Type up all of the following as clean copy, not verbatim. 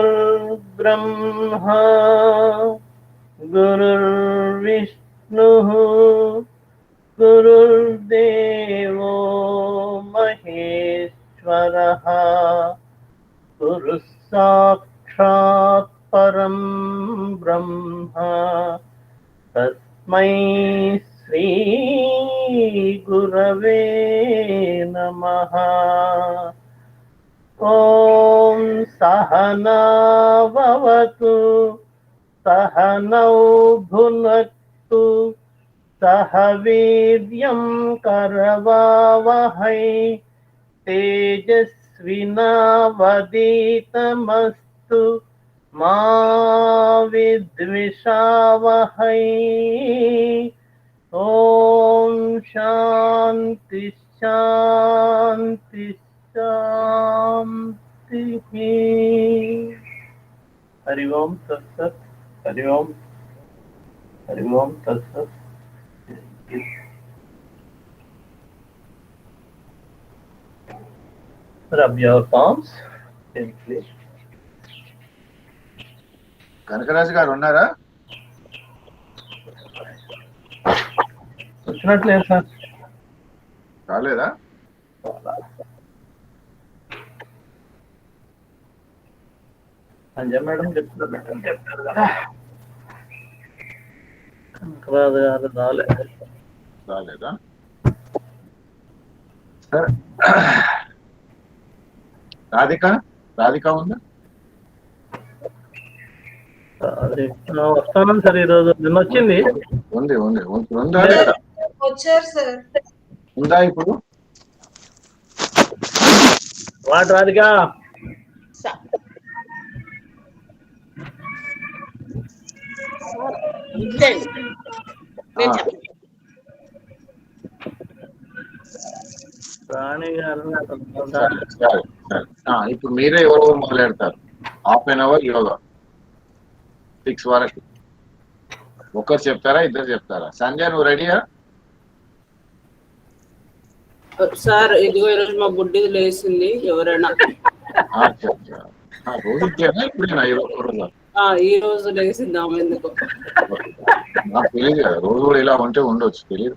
गुरुर्ब्रह्मा गुरुर्विष्णुः गुरुर्देवो महेश्वरः गुरुः साक्षात् परं ब्रह्म तस्मै श्री गुरवे नमः। ॐ सहना भवतु सहनौ भुनक्तु सह वीर्यं करवावहै तेजस्विनावधीतमस्तु मा विद्विषावहै। ॐ शान्ति शान्ति शान्तिः। हरि ओम तत्सत्। हरि ओम तत्सत्। Rub your palms gently. Kanakaraju గారు ఉన్నారా? వచ్చినట్లేదు సార్. రాలేదా? సంజయ్ మేడం చెప్తారు కదా. కనకరాజు గారు రాలేదా? సరే, రాధిక ఉందా? వస్తాను సార్. ఈరోజు నిన్న వచ్చింది. ఉందా లేదా? వచ్చారు సార్. ఉందా ఇప్పుడు? వాట్ రాధిక? రాణి గారు ఇప్పుడు మీరే ఎవరు మొదలెడతారు? హాఫ్ అన్ అవర్ యోగా 6 వరకు. ఒకరు చెప్తారా, ఇద్దరు చెప్తారా? సంజయ్ నువ్వు రెడీయా? సార్ ఇదిగో ఈరోజు మా బుడ్డి లేచింది. ఎవరైనా రోజు ఇప్పుడేనా? ఈ రోజు లేచింది ఆమె. ఎందుకు నాకు తెలియదు కదా, రోజు కూడా ఇలా ఉంటే ఉండొచ్చు, తెలియదు.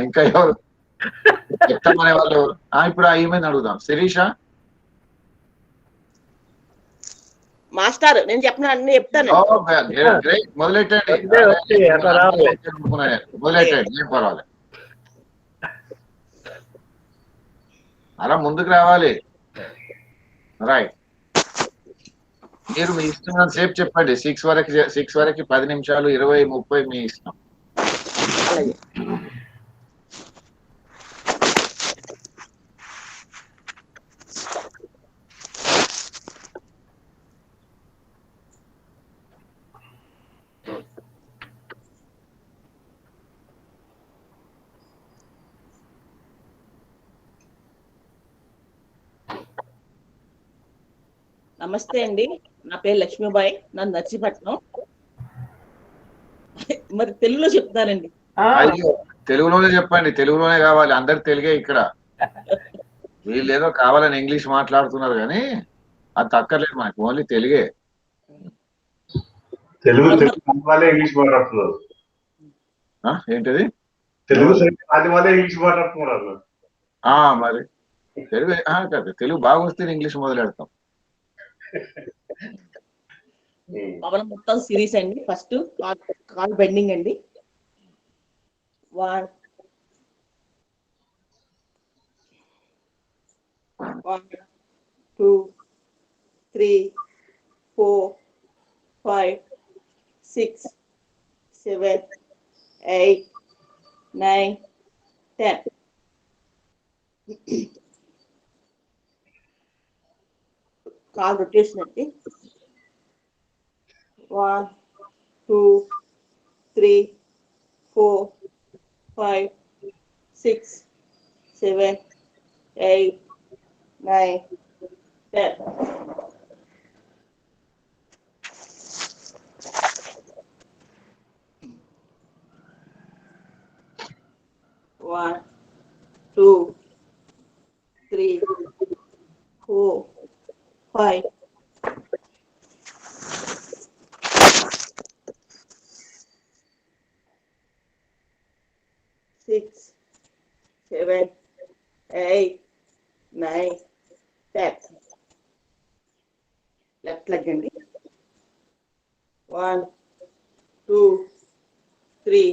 ఇంకా ఎవరు చెప్తామనే వాళ్ళు ఎవరు? ఇప్పుడు ఈమె అడుగుదాం. శిరీష మాస్టర్ నేను చెప్పిన అన్ని చెప్తాను. మొదలెట్టండి. ఏం పర్వాలేదు, అలా ముందుకు రావాలి. రైట్, మీరు మీ ఇష్టం సేపు చెప్పండి. 6 వరకు 10 నిమిషాలు, 20, 30 మీ ఇష్టం. నమస్తే అండి, నా పేరు లక్ష్మీబాయి, నాది నర్సీపట్నం. మరి తెలుగులో చెప్తానండి. అయ్యో, తెలుగులోనే చెప్పండి. తెలుగులోనే కావాలి, అందరు తెలుగే ఇక్కడ. వీళ్ళు ఏదో కావాలని ఇంగ్లీష్ మాట్లాడుతున్నారు కానీ అది తక్కర్లేదు మనకి, ఓన్లీ తెలుగే. ఇంగ్లీష్ మాట్లాడుతున్నారు. ఏంటిది? తెలుగు ఇంగ్లీష్ మాట్లాడుతున్నారు. మరి తెలుగు కాదు, తెలుగు బాగా వస్తే ఇంగ్లీష్ మొదలెడతాం. పవన్ మొత్తం సిరీస్ అండి. ఫస్ట్ కాల్ బెండింగ్ అండి. 1 2 3 4 5 6 7 8 9 10. కాల్ రొటేషన్ అండి. 1 2 3 4 5 6 7 8 9 10. One, two, three, 4, 5, 6, 7, 8, 9, 10. Left leg అండి. 1, 2, 3,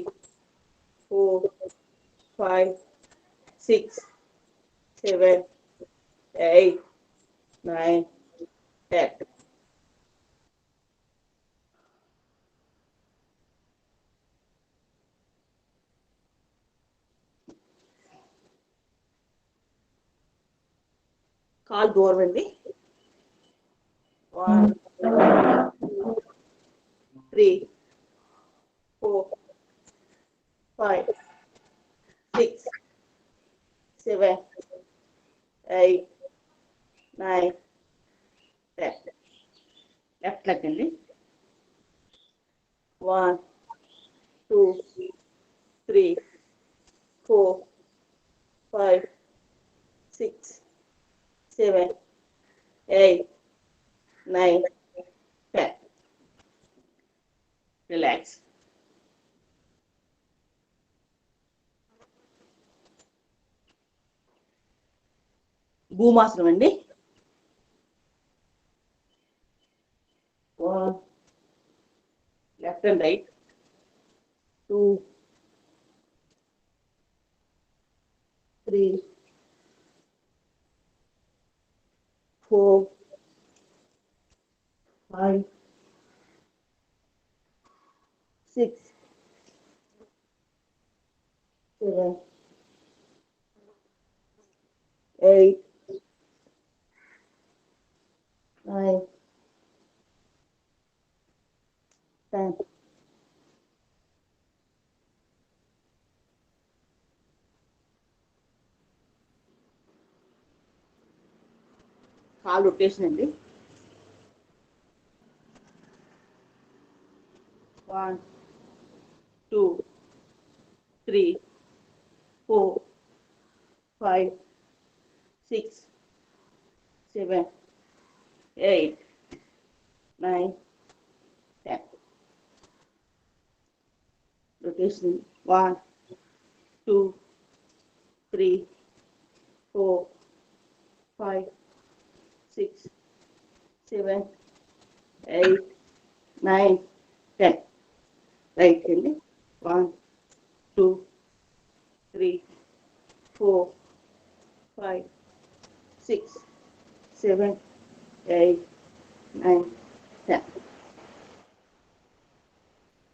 4, 5, 6, 7, 8, 9, 10. కాల్ దూరం అండి. 1, 2, 3, 4, 5, 6, 7, 8, 9, 10. లెఫ్ట్ లెగ్ అండి. 1, 2, 3, 4, 5, 6, 7, 8, 9, 10. Relax. భూమాసనం అండి. 1, left and right. 2, 3, 4, 5, 6, 7, 8, 9, 10. Call rotation అండి. 1, 2, 3, 4, 5, 6, 7, 8, 9, 10. Rotation. 1, 2, 3, 4, 5, 6, 7, 8, 9, 10. Right అండి. 1, 2, 3, 4, 5, 6, 7, 8, 9, 10.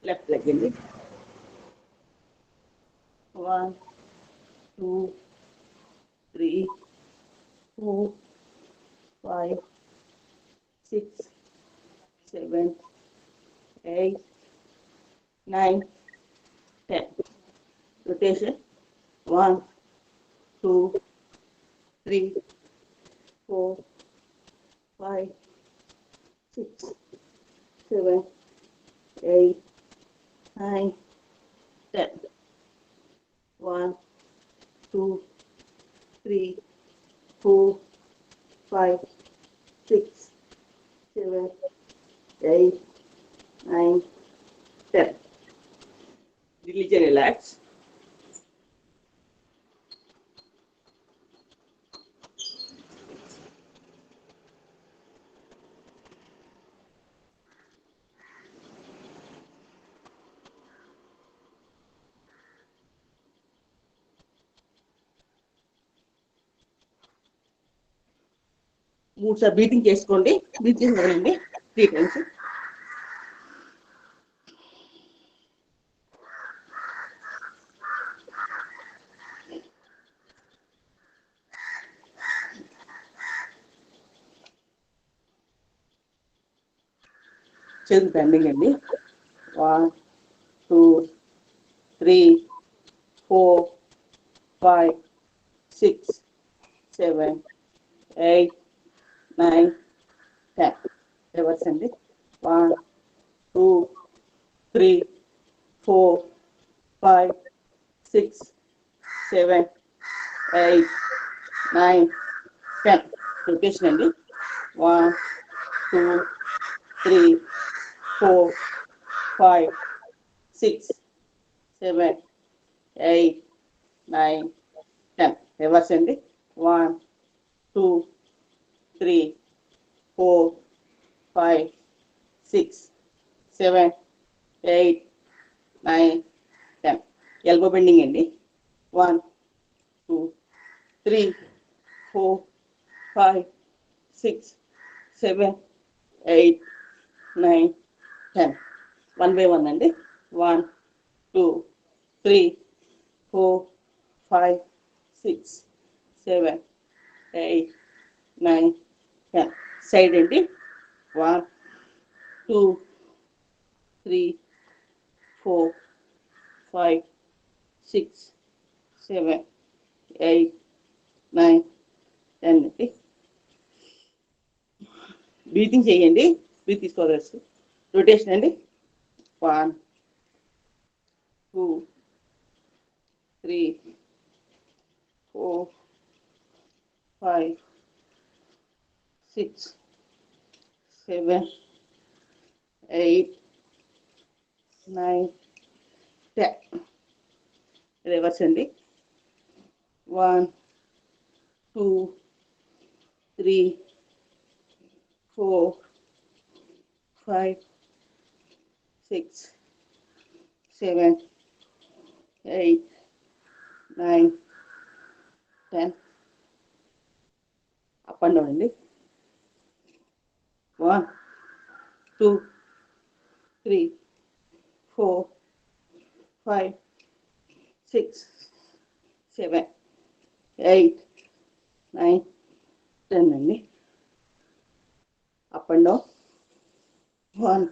Left leg అండి. 1, 2, 3, 4, 5, 6, 7, 8, 9, 10. Rotation. 1, 2, 3, 4, 5, 6, 7, 8, 9, 10. 1, 2, 3, 4, 5, 6, 7, 8, 9, 10. Release and relax. మూడుసార్లు బ్రీతింగ్ చేసుకోండి. బ్రీతింగ్ వదలండి 3 times. చేతులు పెండింగ్ అండి. 1, 2, 3, 4, 5, 6, 7, 8, 9, 10. Reverse అండి. 1, 2, 3, 4, 5, 6, 7, 8, 9, 10. రొటేషన్ అండి. 1, 2, 3, 4, 5, 6, 7, 8, 9, 10. రివర్స్ అండి. 1, 2, 3, 4, 5, 6, 7, 8, 9, 10. ఎల్బో బెండింగ్ అండి. 1, 2, 3, 4, 5, 6, 7, 8, 9, 10. 1 by 1 అండి. 1, 2, 3, 4, 5, 6, 7, 8, 9, 10. సైడ్ అండి. 1, 2, 3, 4, 5, 6, 7, 8, 9, 10 అండి. బ్రీతింగ్ చేయండి. బ్రీత్ తీసుకోవచ్చు. రొటేషన్ అండి. 1, 2, 3, 4, 5, 6, 7, 8, 9, 10. రివర్స్ అండి. 1, 2, 3, 4, 5, 6, 7, 8, 9, 10. అప్ అండ్ డౌన్ అండి. 1, 2, 3, 4, 5, 6, 7, 8, 9, 10 అండి. Up and down. 1,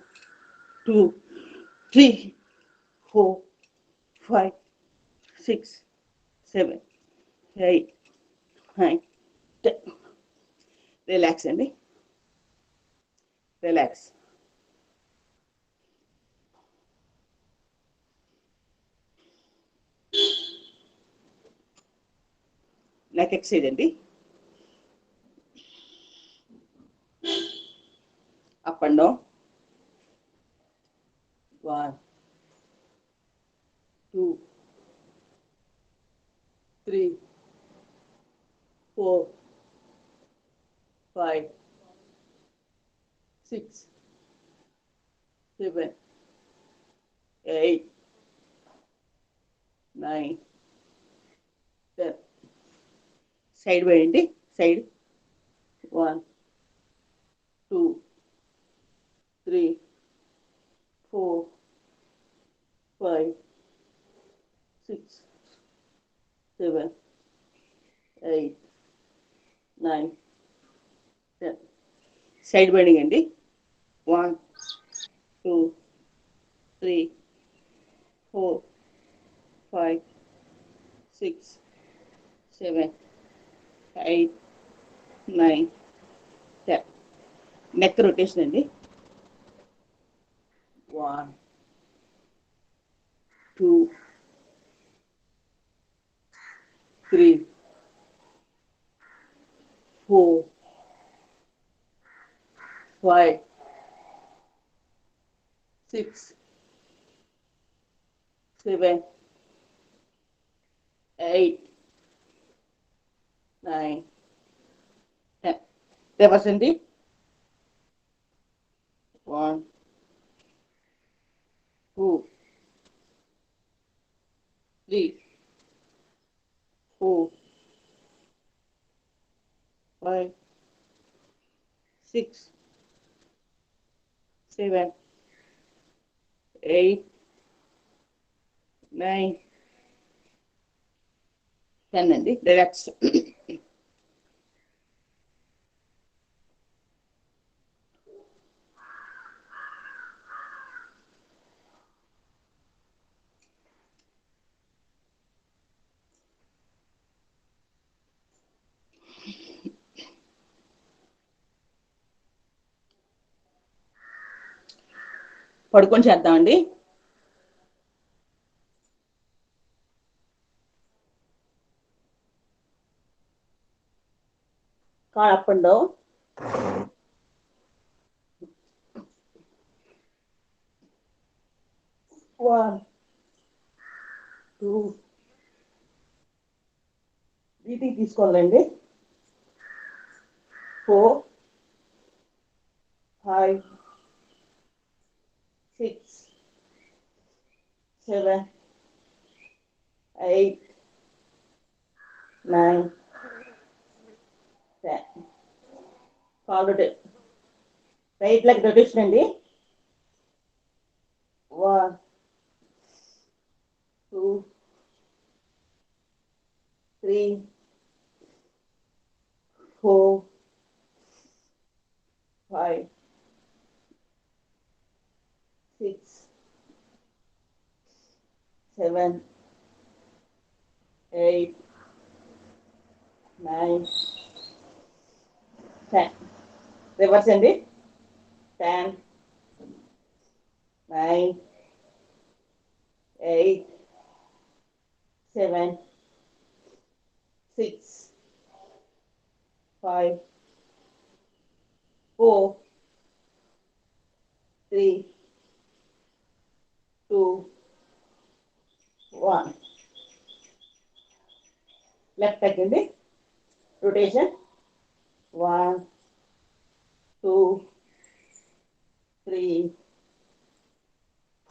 2, 3, 4, 5, 6, 7, 8, 9, 10. రిలాక్స్ అండి. రిలాక్స్. నెక్ ఎక్సైజ్ అండి. Up and down. 1, 2, 3, 4, 5, 6, 7, 8, 9, 10. సైడ్ వేయండి. సైడ్. 1, 2, 3, 4, 5, 6, 7, 8, 9, 10. సైడ్ బెండింగ్ అండి. 1, 2, 3, 4, 5, 6, 7, 8, 9, 10. నెక్ రొటేషన్ అండి. 1, 2, 3, 4, 5, 6, 7, 8, 9, 10. రివర్స్ అండి. 1, 2, 3, 4, 5, 6, 7, 8, 9, 10 అండి. రిలాక్స్. పడుకొని చేద్దామండి. Call up and down. 1 2 breathing తీసుకోవాలండి. 4 5 6 7 8 9 10. కాల్ రైట్ లెగ్ రొటేషన్ అండి. 1 2 3 4 5 6 7 8 9 10. రివర్స్ అండి. 10 9 8 7 6 5 4 3 2 1. లెఫ్ట్ లెగ్ అండి. రొటేషన్ 1 2 3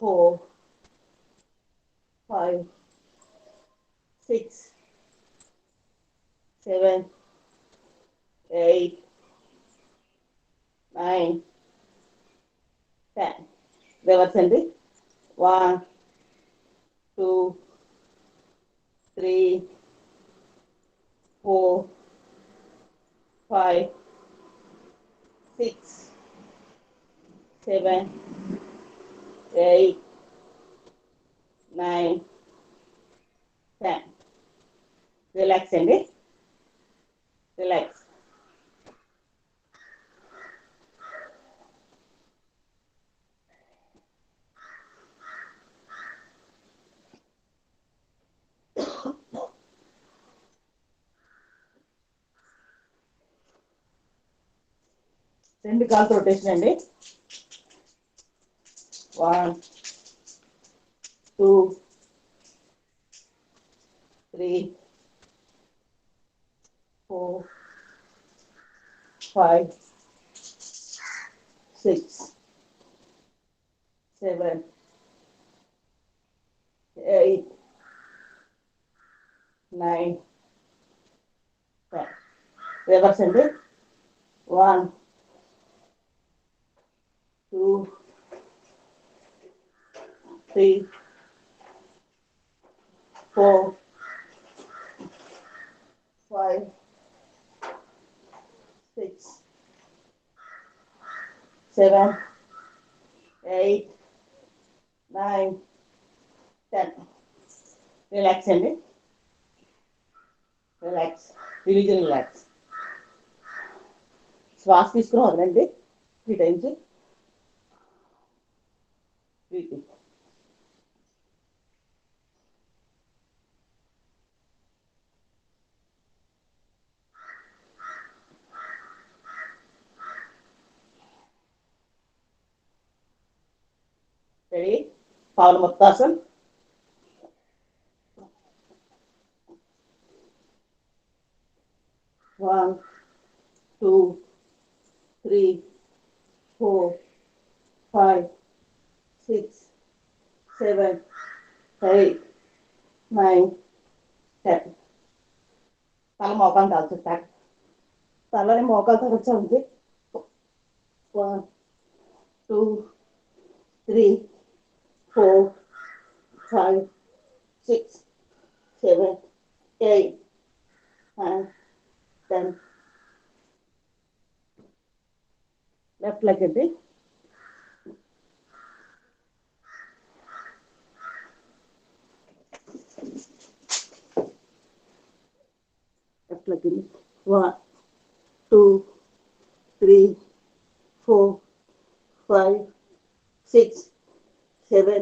4 5 6 7 8 9 10. రివర్స్ అండి. 1 2 3 4 5 6 7 8 9 10. రిలాక్స్ అండి. రిలాక్స్. రెండు కాల్స్ రొటేషన్ అండి. 1 2 3 4 5 6 7 8 9 10. రివర్స్ అండి. 1 2 3 4 5 6 7 8 9 10. రిలాక్స్ అండి. రిలాక్స్. Release relax. శ్వాస తీసుకుని వదలండి 3 times. రెడీ? పావనముక్తాసన్. 1 2 3 4 5 6 7 8 9 10. తల మోకాలు తాగుతారు. తలని మోకాలు తగ్గొచ్చా ఉంది. 1 2 3 4 5 6 7 8 9 10. లెఫ్ట్ లెగ్ అండి. లెఫ్ట్ లెగ్ అండి. 1 2 3 4 5 6 7,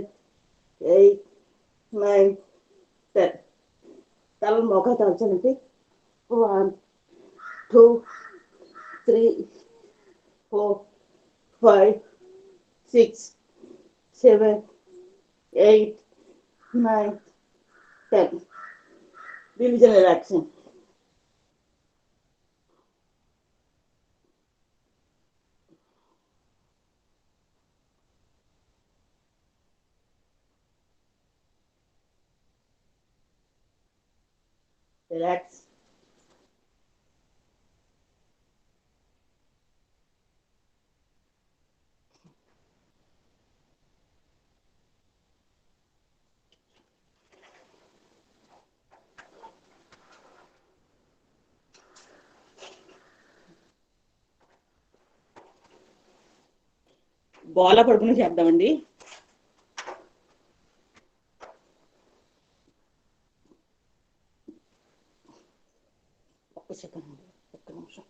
8, 9, 10. తల మొక్క తలచండి. 1, 2, 3, 4, 5, 6, 7, 8, 9, 10. Division relaxing. Relax. గోళ పడుకుని చేద్దామండి. ఒక్క సెకండ్, ఒక్క నిమిషం.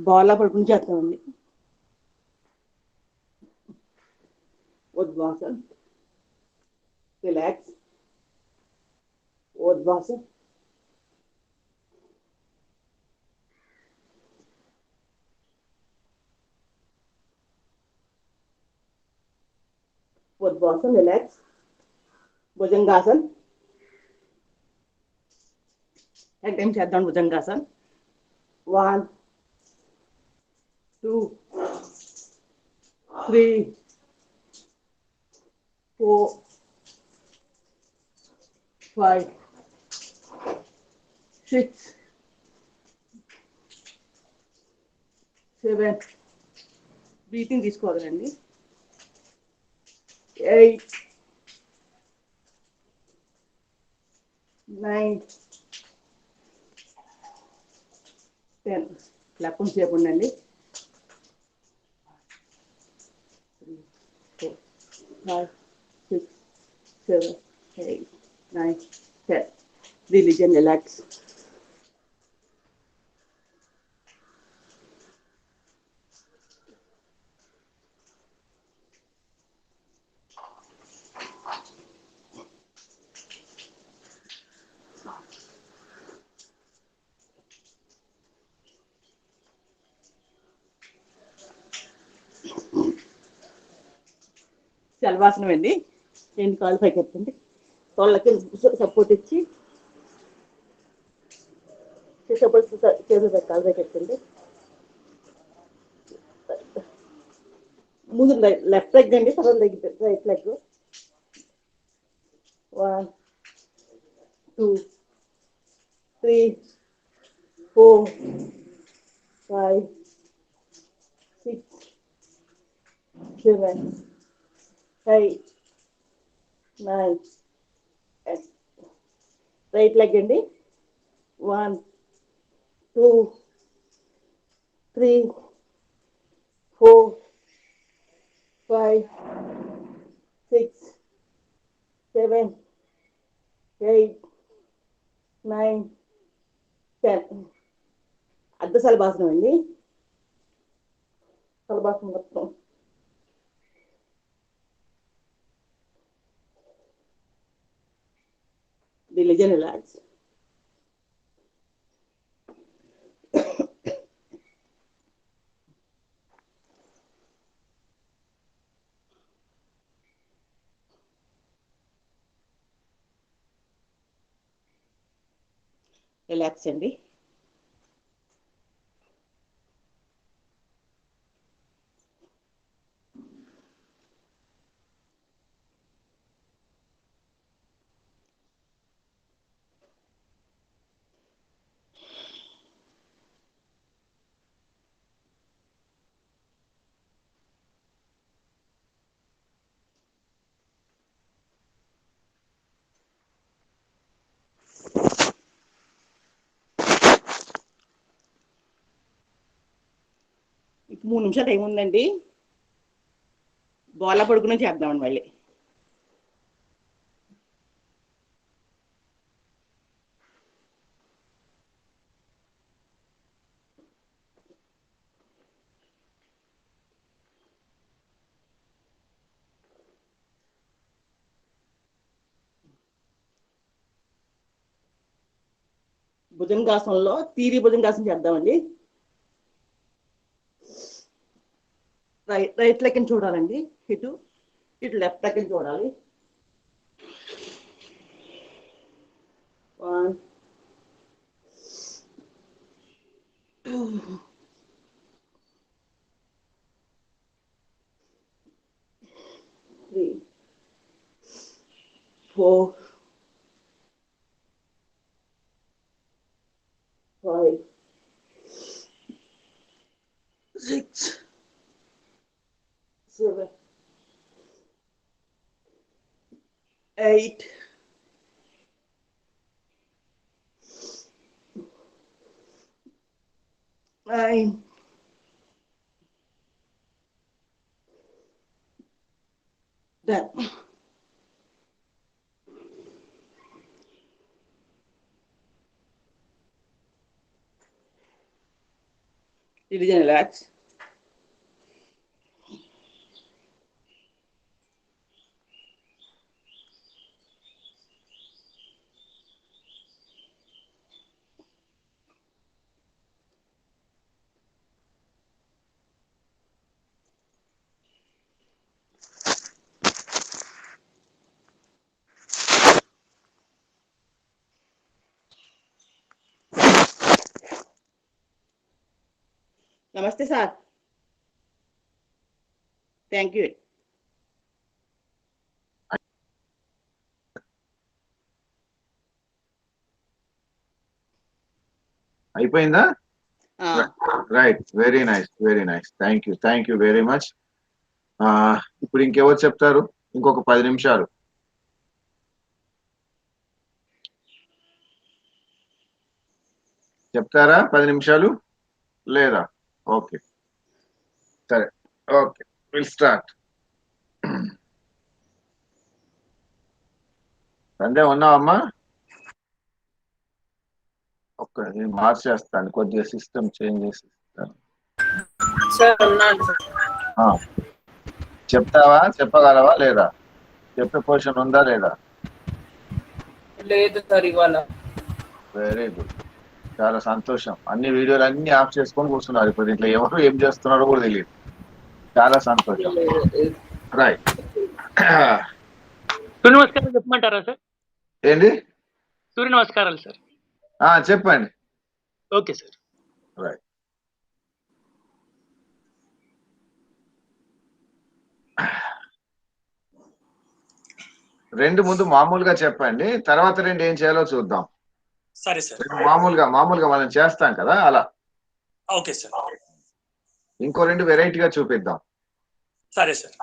గోళ పడుకుని చేద్దామండి. ఉద్వాసన. రిలాక్స్. ఉద్వాసన. ఉద్వాసన. రిలాక్స్. భుజంగాసన్. టైం చేద్దాం. భుజంగాసన్. 1, 2, 3, 4, 5, 6, 7. బ్రీతింగ్ తీసుకోవాలండి. 8, 9, 10. లెక్కం సేపు ఉండండి. 3, 4, 5, 6, 7, 8, 9, 10. Release and relax. శల్వాసనం అండి. 2 కాళ్ళు పైకి ఎత్తండి. తోళ్ళకి సపోర్ట్ ఇచ్చి సపోర్ట్ చేతులు కాళ్ళు పైకి ఎత్తండి. ముందు లెఫ్ట్ లెగ్ అండి, తర్వాత రైట్ లెగ్. 1, 2, 3, 4, 5, 6, 7, 8, 9, 10. రైట్ లెగ్ అండి. 1, 2, 3, 4, 5, 6, 7, 8, 9, 10. అర్ధ సల్భాసనం అండి. సల్భాసనం మొత్తం. Release and relax. రిలాక్స్ అండి. ఇప్పుడు 3 నిమిషాలు టైం ఉందండి. గోళ పడుకునే చేద్దామండి మళ్ళీ. భుజంగాసనంలో తీరి భుజంగాసనం చేద్దామండి. రైట్ లెక్కన చూడాలండి, ఇటు లెఫ్ట్ లెక్కన చూడాలి. 1 2 3 4 5 6 7 8 9 10. Division relax. నమస్తే సార్. Thank you. అయిపోయిందా? Right, very nice. Thank you very much. ఇప్పుడు ఇంకెవరు చెప్తారు? ఇంకొక 10 నిమిషాలు. చెప్తారా? 10 నిమిషాలు లేదా? ఓకే, సరే, ఓకే, విల్ స్టార్ట్. సందే ఉన్నావమ్మా? ఓకే, నేను మార్చేస్తాను, కొద్దిగా సిస్టమ్ చేంజ్ చేసిస్తాను. సార్ ఉన్నాను సార్. చెప్తావా? చెప్పగలవా లేదా? చెప్పే పొజిషన్ ఉందా లేదా? లేదు సార్ ఇవాళ. వెరీ గుడ్, చాలా సంతోషం. అన్ని వీడియోలు అన్ని ఆఫ్ చేసుకొని కూర్చున్నారు. ఇప్పుడు దీంట్లో ఎవరు ఏం చేస్తున్నారో కూడా తెలియదు. చాలా సంతోషం. రైట్. సూర్య నమస్కారాలు చెప్పమంటారా సార్? ఏంటి? సూర్య నమస్కారాలు సార్. చెప్పండి. Okay sir. రైట్. రెండు ముందు మామూలుగా చెప్పండి, తర్వాత రెండు ఏం చేయాలో చూద్దాం. సరే సార్. మామూలుగా మనం చేస్తాం కదా అలా. Okay sir. ఇంకో రెండు వెరైటీగా చూపిద్దాం. సరే సార్.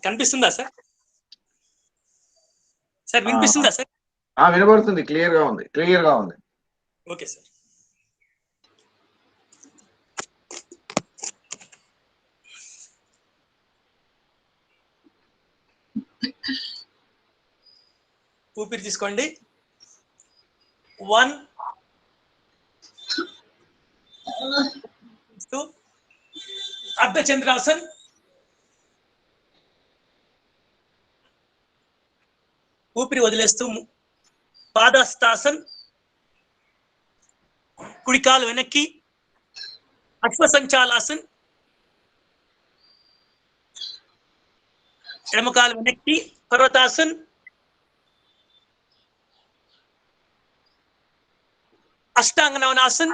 కనిపిస్తుందా సార్? సార్ వినిపిస్తుందా సార్? వినబడుతుంది, క్లియర్ గా ఉంది. Okay sir. ఊపిరి తీసుకోండి. 1 2 అర్ధచంద్రాసన్. ఊపిరి వదిలేస్తూ పాదహస్తాసన్. కుడికాలు వెనక్కి అశ్వసంచాలాసన్. ఎడమకాలు వెనక్కి పర్వతాసన్. అష్టాంగ నవనాసన్.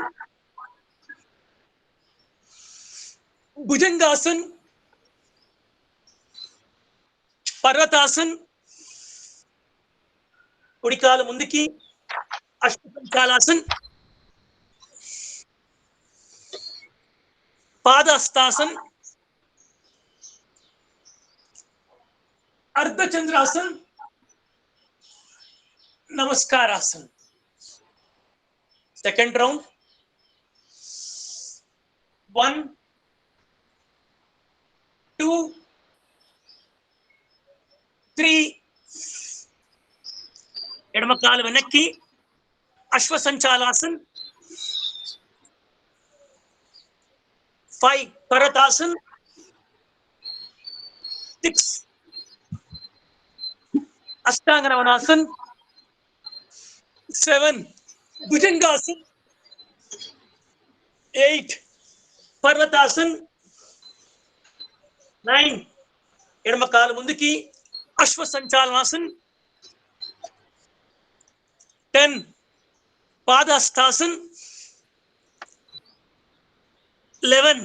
భుజంగాసన్. పర్వతాసన్. కుడికాలు ముందుకి అశ్వసంచాలాసన్. పాదహస్తాసన్. అర్ధచంద్రాసన్. నమస్కారాసన్. Second round. 1 2 3 ఎడమ కాలు వెనక్కి అశ్వ సంచాలాసన్. 5 పర్వతాసన్. 6 అష్టాంగ నవనాసన్. 7 భుజంగాసన్. 8 పర్వతాసన్. 9 ఎడమ కాలు ముందుకి అశ్వ సంచాలనాసన్. 10 పాదహస్తాసన్. 11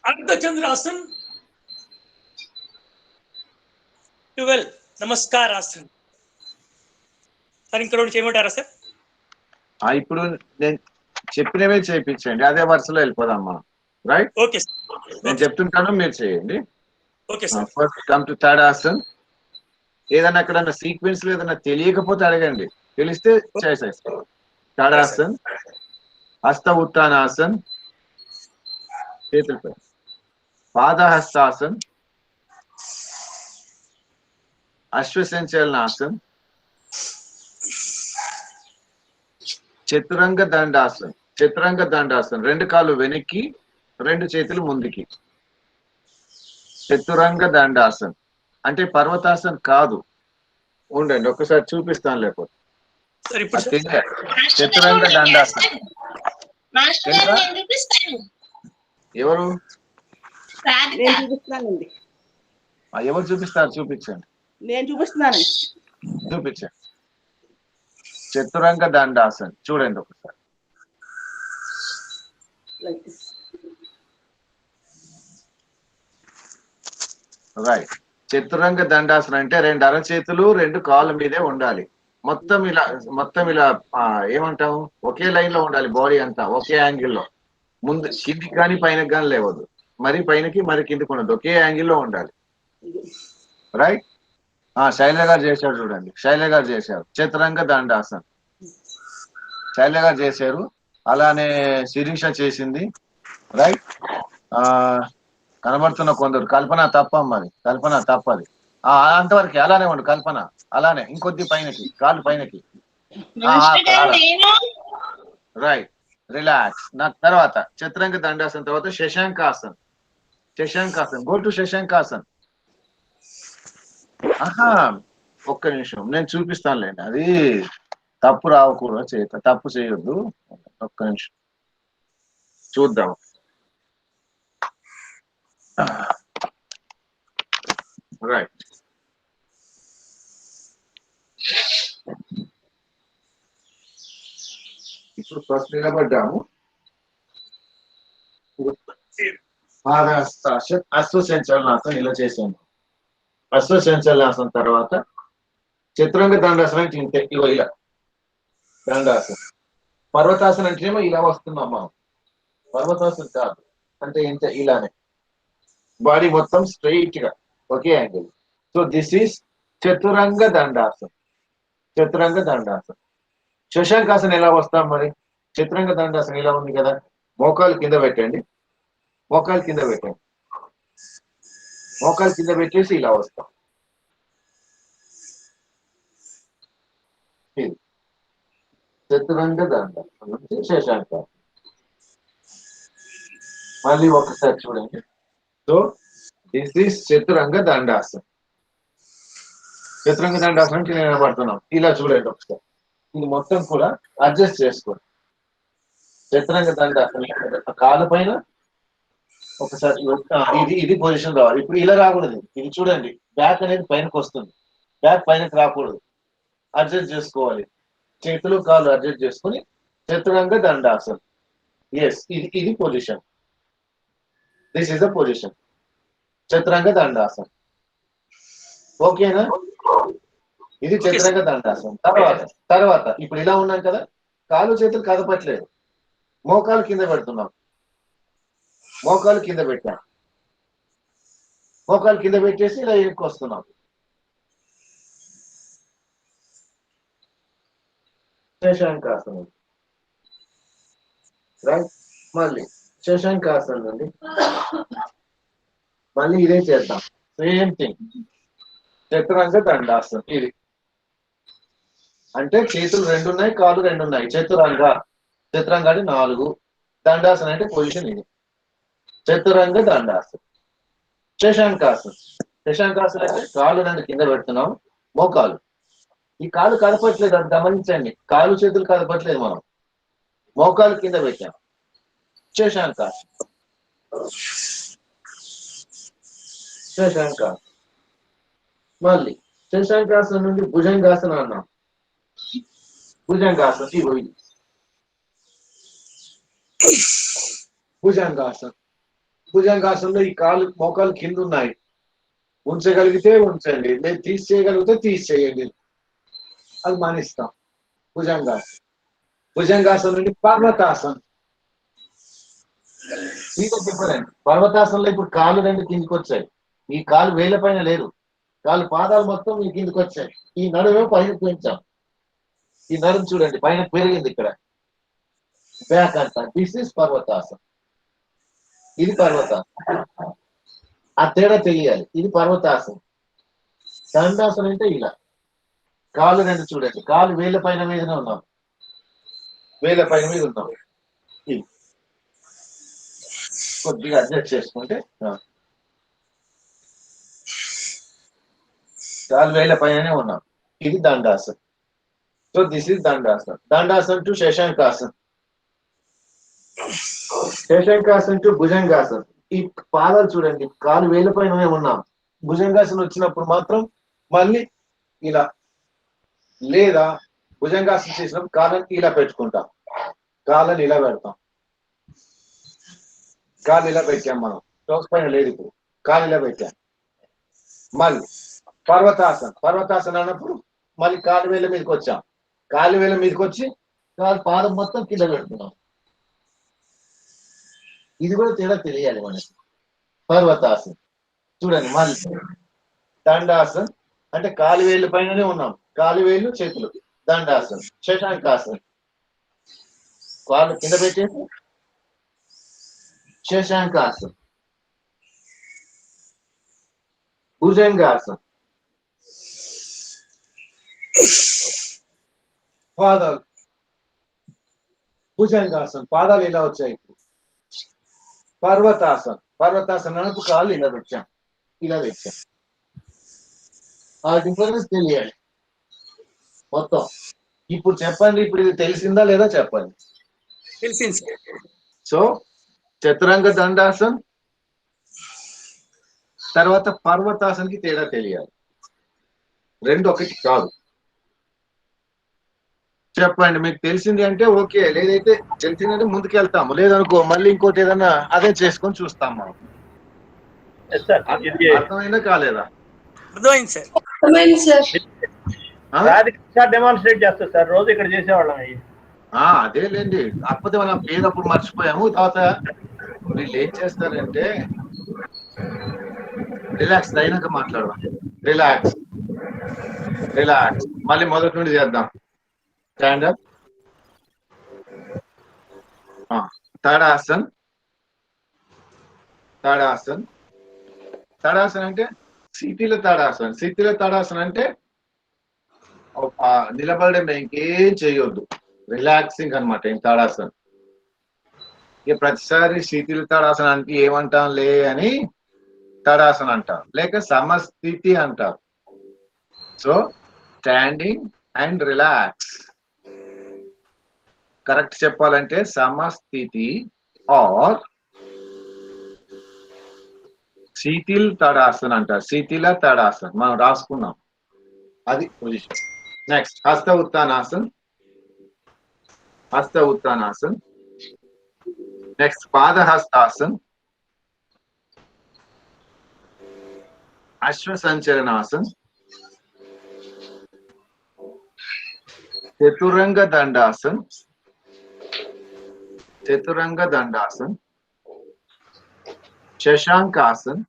అర్ధచంద్రాసన్. 12 నమస్కారాసన్. సార్ ఇంకా రెండు చేయమంటారా సార్? ఇప్పుడు నేను చెప్పినవే చేయించండి, అదే వరుసలో వెళ్ళిపోదాం మనం. రైట్, ఓకే నేను చెప్తుంటాను, మీరు చేయండి. Okay sir. First come to tadasana. ఏదన్నా అక్కడ సీక్వెన్స్ లో ఏదన్నా తెలియకపోతే అడగండి, తెలిస్తే చేసేస్తాం. తాడాసన్, హస్త ఉత్తానాసన్, చేతులపై పాదహస్తాసన్, అశ్వసంచలనాసన్, చతురంగ దండాసన్. చతురంగ దండాసన్, రెండు కాళ్ళు వెనక్కి, రెండు చేతులు ముందుకి. చతురంగ దండాసన్ అంటే పర్వతాసన్ కాదు. ఉండండి ఒక్కసారి చూపిస్తాను, లేకపోతే సార్ ఇప్పుడు అది తెలియాలి. చతురంగ దండాసన్ ఎవరు నేను చూపిస్తున్నానండి. ఎవరు చూపిస్తారు? చూపించండి, నేను చూపిస్తున్నాను. చూపించండి. చతురంగ దండాసన్ చూడండి ఒకసారి. Like this. రైట్. చతురంగ దండాసనం అంటే రెండు అరచేతులు రెండు కాళ్ళ మీదే ఉండాలి. మొత్తం ఇలా ఏమంటాము, ఒకే లైన్ లో ఉండాలి. బాడీ అంతా ఒకే యాంగిల్లో, ముందు కిందికి కానీ పైనకి కానీ లేవద్దు, మరి పైనకి మరి కిందికి ఉండదు, ఒకే యాంగిల్లో ఉండాలి. రైట్. శైల గారు చేశారు చూడండి, శైల గారు చేశారు చతురంగ దండాసన్. శైల గారు చేశారు, అలానే శిరీష చేసింది. రైట్. కనబడుతున్న కొందరు కల్పన తప్పమ్మ, అది కల్పన తప్పది. అంతవరకు అలానే ఉండు కల్పన, అలానే ఇంకొద్ది పైనకి, కాళ్ళు పైనకి. Right, relax. నాకు తర్వాత చతురంగ దండాసన్ తర్వాత శశాంకాసన్. శశాంకాసన్, గో టు శశాంకాసన్. ఒక్క నిమిషం నేను చూపిస్తానులేండి, అది తప్పు రావకూడదు, తప్పు చేయొద్దు. ఒక్క నిమిషం చూద్దాం. రైట్. ఇప్పుడు ఫస్ట్ నిలబడ్డాము. అశ్వసంచలనాసనం ఇలా చేసాము. అశ్వసంచలనాసనం తర్వాత చతురంగ దండాసనం తింటే ఇగో ఇలా దండాసనం. పర్వతాసనం అంటేనేమో ఇలా వస్తున్నామా, పర్వతాసనం కాదు అంటే ఇంత ఇలానే, బాడీ మొత్తం స్ట్రైట్ గా ఒకే angle. So this is chaturanga dandasanam. చతురంగ దండాసనం. శశాంకాసనం ఎలా వస్తాం మరి? చతురంగ దండాసనం ఇలా ఉంది కదా, మోకాలు కింద పెట్టండి, మోకాలు కింద పెట్టండి, మోకాలు కింద పెట్టేసి ఇలా వస్తాం. చతురంగ దండాసనం నుంచి శశాంకాసనం. మళ్ళీ ఒకసారి చూడండి. So this is chaturanga dandasanam. చతురంగ దండాసనం నేను పడుతున్నాం, ఇలా చూడండి ఒకసారి. ఇది మొత్తం కూడా అడ్జస్ట్ చేసుకోండి. చతురంగ దండాసనం కాళ్ళ పైన ఒకసారి ఇది పొజిషన్ రావాలి. ఇప్పుడు ఇలా రాకూడదు, ఇది చూడండి, బ్యాక్ అనేది పైనకి వస్తుంది, బ్యాక్ పైనకి రాకూడదు, అడ్జస్ట్ చేసుకోవాలి. చేతులు కాళ్ళు అడ్జస్ట్ చేసుకుని చతురంగ దండాసనం. ఎస్, ఇది position. This is the position, chaturanga dandasanam. ఓకేనా? ఇది చతురంగ దండాసనం. తర్వాత ఇప్పుడు ఇలా ఉన్నాం కదా, కాళ్ళు చేతులు కదపట్లేదు, మోకాలు కింద పెడుతున్నాం, మోకాలు కింద పెట్టాం, మోకాలు కింద పెట్టేసి ఇలా ఎక్కి వస్తున్నాం. శశాంకాసనం. రైట్. మళ్ళీ శశాంకాసనం నుండి మళ్ళీ ఇదే చేద్దాం, సేమ్ థింగ్. చతురంగ దండాసనం ఇది. అంటే చేతులు 2 ఉన్నాయి, కాళ్ళు 2 ఉన్నాయి. చతురంగ అంటే 4. దండాసనం అంటే పొజిషన్ ఇది. చతురంగ దండాసనం. శశాంకాసనం అంటే కాళ్ళు 2 కింద పెడుతున్నాం, మోకాలు. ఈ కాళ్ళు కదపట్లేదు, అది గమనించండి. కాళ్ళు చేతులు కదపట్లేదు, మనం మోకాలు కింద పెట్టాం. శశాంకాసనం. మళ్ళీ శశాంకాసనం నుండి భుజంగాసనం అన్నాం. భుజంగాసనం ఇది. భుజంగాసనంలో ఈ కాళ్ళు మోకాలు కింద ఉన్నాయి. ఉంచగలిగితే ఉంచండి, లేదు తీసేయగలిగితే తీసేయండి, అది మానిస్తాం. భుజంగాసనం నుండి పర్వతాసనం. డిఫరెంట్. పర్వతాసనంలో ఇప్పుడు కాళ్ళు 2 కిందికి వచ్చాయి. ఈ కాలు వేల పైన లేదు, కాలు పాదాలు మొత్తం మీ కిందికి వచ్చాయి. ఈ నడుమే పైన పెంచాం. ఈ నడుము చూడండి పైన పెరిగింది ఇక్కడ, బ్యాక్ అంట. This is parvatasanam. ఇది పర్వతాసనం. ఆ తేడా తెలియాలి. ఇది పర్వతాసనం. దండాసనం అంటే ఇలా కాళ్ళు 2 చూడండి, కాలు వేల పైన మీదనే ఉన్నాం, వేల పైన మీద ఉన్నాం. ఇది కొద్దిగా అడ్జస్ట్ చేసుకుంటే కాలు వేల పైననే ఉన్నాం. ఇది దండాసనం. So this is dandasanam. Dandasanam to shashankasanam. Shashankasanam to bhujangasanam. ఈ పాదాలు చూడండి, కాలు వేల పైననే ఉన్నాం. భుజంగాసనం వచ్చినప్పుడు మాత్రం మళ్ళీ ఇలా, లేదా భుజంగాసనం చేసినప్పుడు కాళ్ళని ఇలా పెట్టుకుంటాం, కాళ్ళని ఇలా పెడతాం. కాళ్ళు ఇలా పెట్టాం మనం, టోస్ పైన లేదు, ఇప్పుడు కాళ్ళు ఇలా పెట్టాం. మళ్ళీ పర్వతాసనం అన్నప్పుడు మళ్ళీ కాలు వేల మీదకి వచ్చాం. కాలు వేల మీదకి వచ్చి కాలు పాదం మొత్తం కింద పెడుతున్నాం. ఇది కూడా తేడా తెలియాలి మనకి. పర్వతాసనం చూడండి. మళ్ళీ దండాసనం అంటే కాలు వేళ్ళ పైననే ఉన్నాం, కాలు వేళ్ళు చేతులు. దండాసనం. శశాంకాసనం కాళ్ళు కింద పెట్టేసి శశాంకాసనం. భుజంగాసనం. పాదాలు. భుజంగాసనం పాదాలు ఇలా వచ్చాయి. పర్వతాసనం కాళ్ళు ఇలా పెట్టాం, ఇలా పెట్టాం. ఆ డిఫరెన్స్ తెలియాలి మొత్తం. ఇప్పుడు చెప్పండి, ఇప్పుడు ఇది తెలిసిందా లేదా చెప్పండి. తెలిసింది. సో చతురంగ దండాసనం తర్వాత పర్వతాసనకి తేడా తెలియాలి. 2 ఒకటి కాదు. చెప్పండి, మీకు తెలిసింది అంటే ఓకే, లేదైతే తెలిసిందంటే ముందుకు వెళ్తాము, లేదనుకో మళ్ళీ ఇంకోటి ఏదన్నా అదే చేసుకొని చూస్తాం మనం. అర్థమైందా కాలేదా? అర్థమైంది సార్. డెమాన్స్ట్రేట్ చేస్తారు సార్, రోజు ఇక్కడ చేసేవాళ్ళం అవి. అదేలేండి, కాకపోతే మనం పేదప్పుడు మర్చిపోయాము. తర్వాత వీళ్ళు ఏం చేస్తారంటే రిలాక్స్ అయినాక మాట్లాడదాం. రిలాక్స్. మళ్ళీ మొదటి నుండి చేద్దాం. Stand up. తాడాసన్. తాడాసన్ అంటే శీతల తాడాసన్ అంటే నిలబడడం, ఇంకేం చేయొద్దు, రిలాక్సింగ్ అనమాట. ఏం తాడాసన్. ఇక ప్రతిసారి శీతల తాడాసనానికి ఏమంటాంలే అని తాడాసన అంటారు, లేక సమస్థితి అంటారు. So standing and relax. Correct చెప్పాలంటే సమస్థితి ఆర్ శీతిల్ తాడాసన్ అంటారు. శీతిల తాడాసన్ మనం రాసుకున్నాం, అది పొజిషన్. నెక్స్ట్ హస్త ఉత్తానాసన్. నెక్స్ట్ పాదహస్తాసన్. అశ్వసంచలనాసన్. చతురంగ దండాసన్. శశాంకాసన్.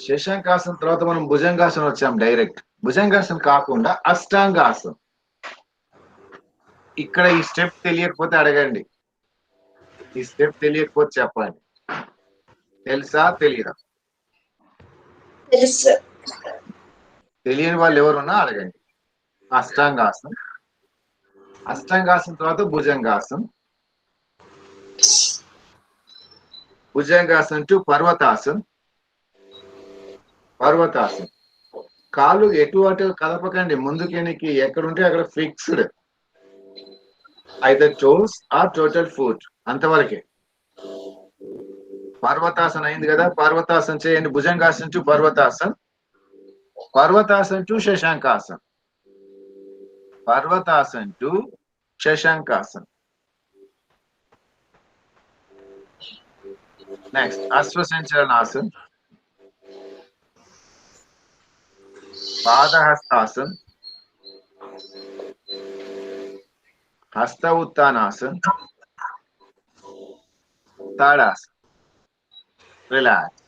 శశాంకాసనం తర్వాత మనం భుజంగాసనం వచ్చాం డైరెక్ట్. భుజంగాసనం కాకుండా అష్టాంగాసనం. ఇక్కడ ఈ స్టెప్ తెలియకపోతే అడగండి, ఈ స్టెప్ తెలియకపోతే చెప్పండి. తెలుసా తెలియదా? తెలుసు సార్. తెలియని వాళ్ళు ఎవరున్నా అడగండి. అష్టాంగాసనం, అష్టాంగాసనం తర్వాత భుజంగాసనం, భుజంగాసనం టు పర్వతాసనం, పర్వతాసనం. కాళ్ళు ఎటు అటు కదపకండి, ముందుకెనికి ఎక్కడుంటే అక్కడ fixed, either toes or total foot, అంతవరకే. పర్వతాసనం అయింది కదా, పర్వతాసనం చేయండి. Bhujangasanam to parvatasanam, parvatasanam to shashankasanam, parvatasanam to shashankasanam. Next అశ్వసంచలనాసనం, పాదహస్తాసనం, హస్త ఉత్తానాసనం, తాడాసనం. రిలాక్స్.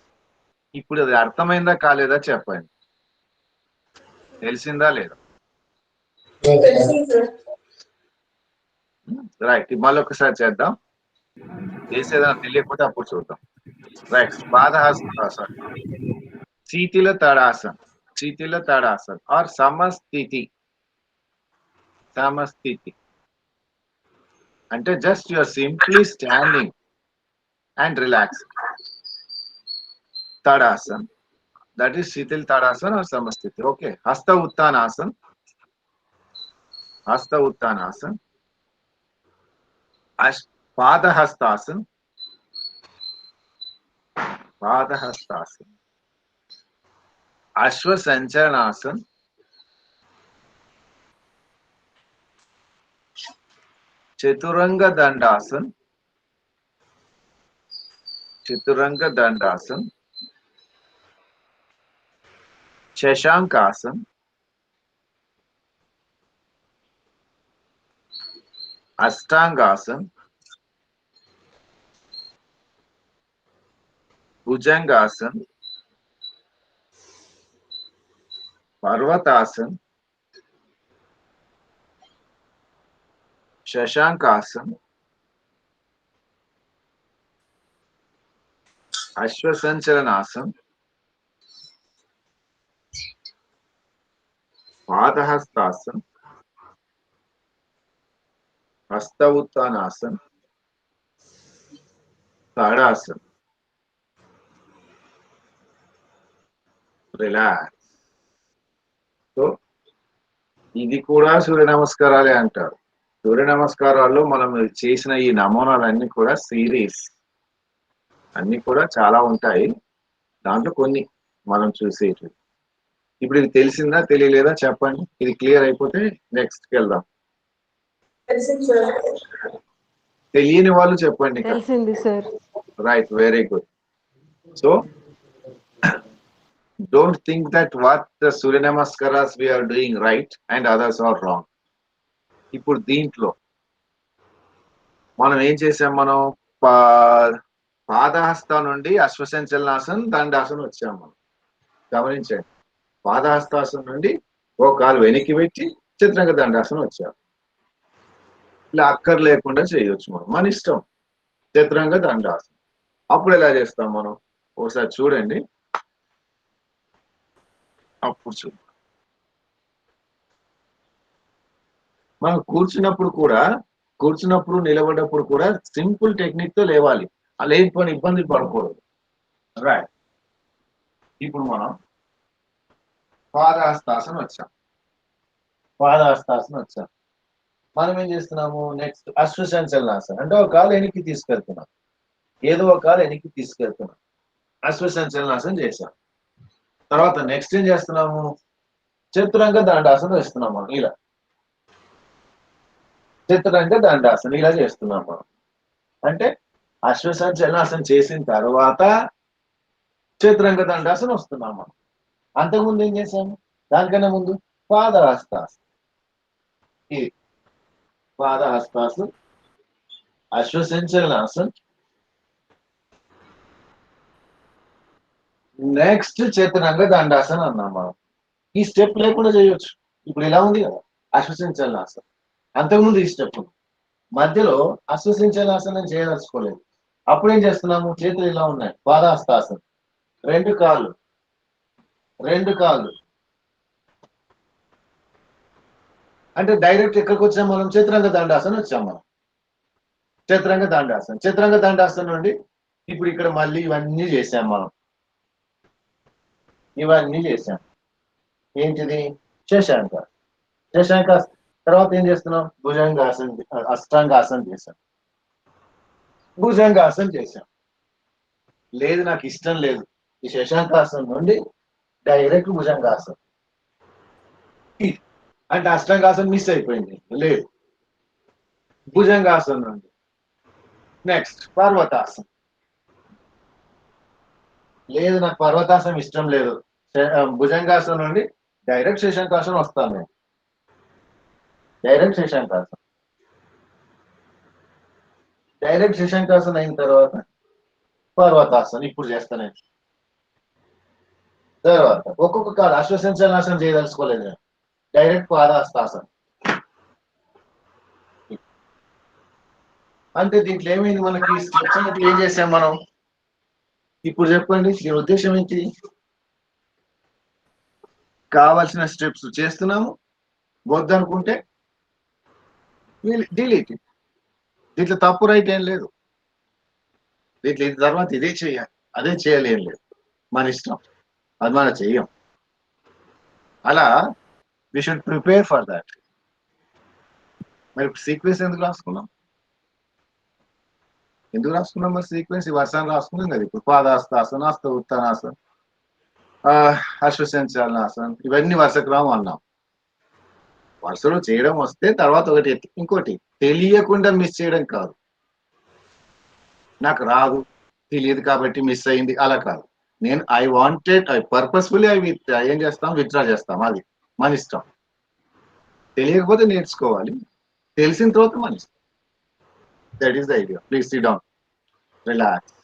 ఇప్పుడు అది అర్థమైందా కాలేదా చెప్పండి, తెలిసిందా లేదా? తెలిసింది సార్. రైట్, మళ్ళీ ఒకసారి చేద్దాం. చేసేదా తెలియకపోతే అప్పుడు చూద్దాం. Right, పాదహస్తాసనం, శీతిల తడాసనం, శీతిల తడాసనం are samasthiti. సమస్థితి అంటే just your simply standing and relax. Tadasan, that is shithil tadasan or samasthiti. Okay, హస్త ఉత్తానాసన్, హస్త ఉత్తానాసన్, పాదహస్తాసన్, పాదహస్తాసన్, అశ్వసంచలనాసన్, చతురంగ దండాసన్, చతురంగ దండాసన్, శశాంకాసన్, అష్టాంగాసన్, భుజంగాసన్, పర్వతాసన్, శశాంకాసన్, అశ్వసంచలనాసన్, పాదహస్తాసన్, హస్త ఉత్తానాసన్, తాడాసన్. రిలాక్స్. సో ఇది కూడా సూర్య నమస్కారాలే అంటారు. సూర్య నమస్కారాల్లో మనం చేసిన ఈ నమూనాలన్నీ కూడా సిరీస్ అన్ని కూడా చాలా ఉంటాయి, దాంట్లో కొన్ని మనం చూసేటివి. ఇప్పుడు ఇది తెలిసిందా తెలియలేదా చెప్పండి, ఇది క్లియర్ అయిపోతే నెక్స్ట్కి వెళ్దాం. తెలిసింది సార్. తెలియని వాళ్ళు చెప్పండి. తెలిసింది sir. Right, very good. So don't think that what the Surya Namaskaras we are doing right and others are wrong. ఇప్పుడు దీంట్లో మనం ఏం చేసాం, మనం పాదహస్త నుండి అశ్వసంచలనాసన్ దండాసనం వచ్చాం. మనం గమనించండి, పాదహస్తాసనం నుండి ఒక కాలు వెనక్కి పెట్టి చతురంగ దండాసనం వచ్చాం. ఇలా అక్కర్ లేకుండా చేయొచ్చు మనం, మన ఇష్టం. చతురంగ దండాసనం అప్పుడు ఎలా చేస్తాం మనం ఒకసారి చూడండి. అప్పుడు చూద్దాం. మనం కూర్చున్నప్పుడు నిలబడ్డప్పుడు కూడా సింపుల్ టెక్నిక్ తో లేవాలి, లేకపోతే ఇబ్బంది పడకూడదు. రైట్, ఇప్పుడు మనం పాదహస్తాసనం వచ్చాం, పాదహస్తాసనం వచ్చాం. మనం ఏం చేస్తున్నాము, నెక్స్ట్ అశ్వసంచలనాసనం అంటే ఒక కాలు వెనక్కి తీసుకెళ్తున్నాం, ఏదో ఒక కాలు వెనక్కి తీసుకెళ్తున్నాం. అశ్వసంచలనాసనం చేసాం. తర్వాత నెక్స్ట్ ఏం చేస్తున్నాము, చతురంగ దండాసనం వేస్తున్నాం. మనం ఇలా చతురంగ దండాసనం ఇలా చేస్తున్నాం మనం. అంటే అశ్వసంచలనాసనం చేసిన తర్వాత చతురంగ దండాసనం వస్తున్నాం మనం. అంతకుముందు ఏం చేసాము, దానికన్నా ముందు పాదహస్తాసనం. ఇది పాదహస్తాసనం, అశ్వసంచలనాసనం, నెక్స్ట్ చతురంగ దండాసనం అన్నాం మనం. ఈ స్టెప్ లేకుండా చేయొచ్చు. ఇప్పుడు ఇలా ఉంది కదా అశ్వసంచలనాసనం, అంతకుముందు ఈ స్టెప్ ఉంది. మధ్యలో అశ్వసంచలనాసనం చేయదలుచుకోలేదు, అప్పుడు ఏం చేస్తున్నాము, చేతులు ఇలా ఉన్నాయి, పాదహస్తాసనం, రెండు కాళ్ళు అంటే డైరెక్ట్ ఎక్కడికి వచ్చాం మనం, చతురంగ దండాసనం వచ్చాం మనం. చతురంగ దండాసనం నుండి ఇప్పుడు ఇక్కడ మళ్ళీ ఇవన్నీ చేసాం మనం, ఇవన్నీ చేసాం. ఏంటిది, శశాంక తర్వాత ఏం చేస్తున్నాం, భుజంగాసనం, అష్టాంగాసనం చేసాం, భుజంగాసనం చేసాం. లేదు నాకు ఇష్టం లేదు, ఈ శశాంకాసనం నుండి డైరెక్ట్ భుజంగాసనం అంటే అష్టాంగాసనం మిస్ అయిపోయింది, లేదు భుజంగాసనం నుండి నెక్స్ట్ పర్వతాసనం. లేదు నాకు పర్వతాసనం ఇష్టం లేదు, భుజంగాసనం నుండి డైరెక్ట్ శశాంకాసనం వస్తాను నేను, డైరెక్ట్ శశాంకాసనం అయిన తర్వాత పర్వతాసనం ఇప్పుడు చేస్తాను. తర్వాత ఒక్కొక్క కాదు అశ్వసంచాలనాసనం చేయదలుచుకోలేదు, డైరెక్ట్ పాదహస్తాసనం. అంటే దీంట్లో ఏమైంది మనకి, స్టెప్స్ అనేది ఏం చేసాం మనం, ఇప్పుడు చెప్పండి దీని ఉద్దేశం ఏంటి, కావాల్సిన స్టెప్స్ చేస్తున్నాము, వద్దనుకుంటే డిలీట్. దీంట్లో తప్పు రైట్ ఏం లేదు, దీంట్లో ఇది తర్వాత ఇదే చేయాలి అదే చేయాలి ఏం లేదు, మన ఇష్టం, అది మనం చెయ్యం. అలా we should prepare for that. మరి సీక్వెన్స్ ఎందుకు రాసుకున్నాం మరి సీక్వెన్స్ ఈ వర్షాన్ని రాసుకున్నాం కదా. ఇప్పుడు పాదహస్తాసనం, హస్త ఉత్తానాసనం, అశ్వసంచాలనాసనం, ఇవన్నీ వరుసక్రమం అన్నాం. వరుసలో చేయడం వస్తే తర్వాత ఒకటి ఇంకోటి తెలియకుండా మిస్ చేయడం కాదు, నాకు రాదు తెలియదు కాబట్టి మిస్ అయింది అలా కాదు. నేను ఐ పర్పస్ఫుల్లీ ఏం చేస్తాం, విత్డ్రా చేస్తాం, అది మన ఇష్టం. తెలియకపోతే నేర్చుకోవాలి, తెలిసిన తర్వాత మన ఇష్టం. That is the idea. Please sit down, relax.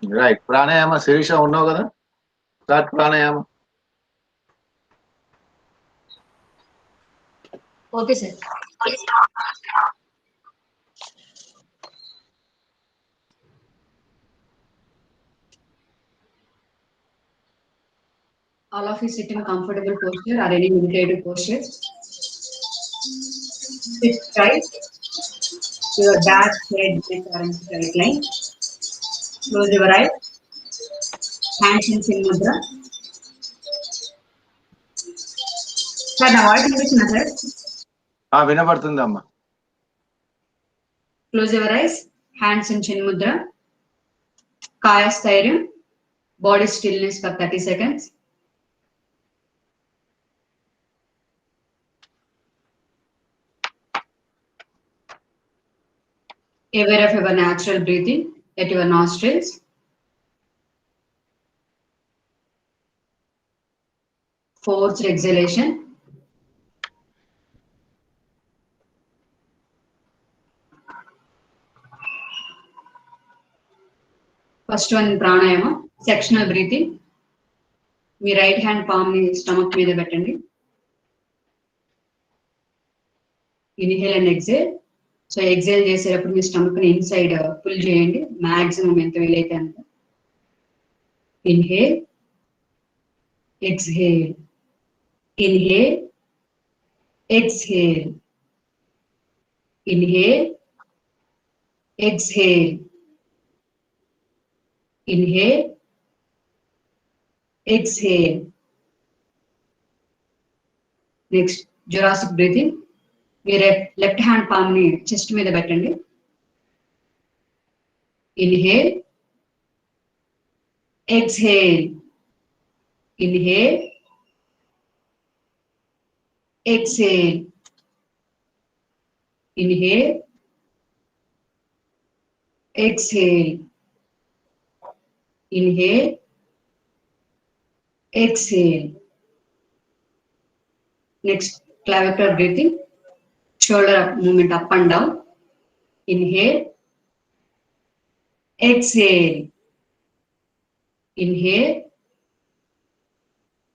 Right, pranayama. Shirisha ఉన్నావు కదా, స్టార్ట్ ప్రాణాయామం. Okay, sir. All of you sit in comfortable posture or any meditative posture. Sit straight. Your back, head, neck are in straight line. Close your eyes. Hands in Chin Mudra. Sir, now what is this method? వినపడుతుందమ్మా. Close your eyes. Hands in Chin Mudra. Kaya Sthairyam. Body stillness for 30 seconds. Aware of your natural breathing at your nostrils. Forced exhalation. First one pranayama, sectional breathing. Me right hand palm ని stomach మీద పెట్టండి. Inhale and exhale. So exhale చేసేటప్పుడు మీ stomach ని inside pull చేయండి, maximum ఎంత వీలైతే అంత. Inhale, exhale, inhale, exhale, inhale, exhale, inhale, exhale. Next, Jurassic breathing. మీరు లెఫ్ట్ హ్యాండ్ పామ్ ని చెస్ట్ మీద పెట్టండి. Inhale, exhale, inhale, exhale, inhale, exhale, inhale, exhale. Next, clavicular breathing. Shoulder movement up and down. Inhale, exhale, inhale,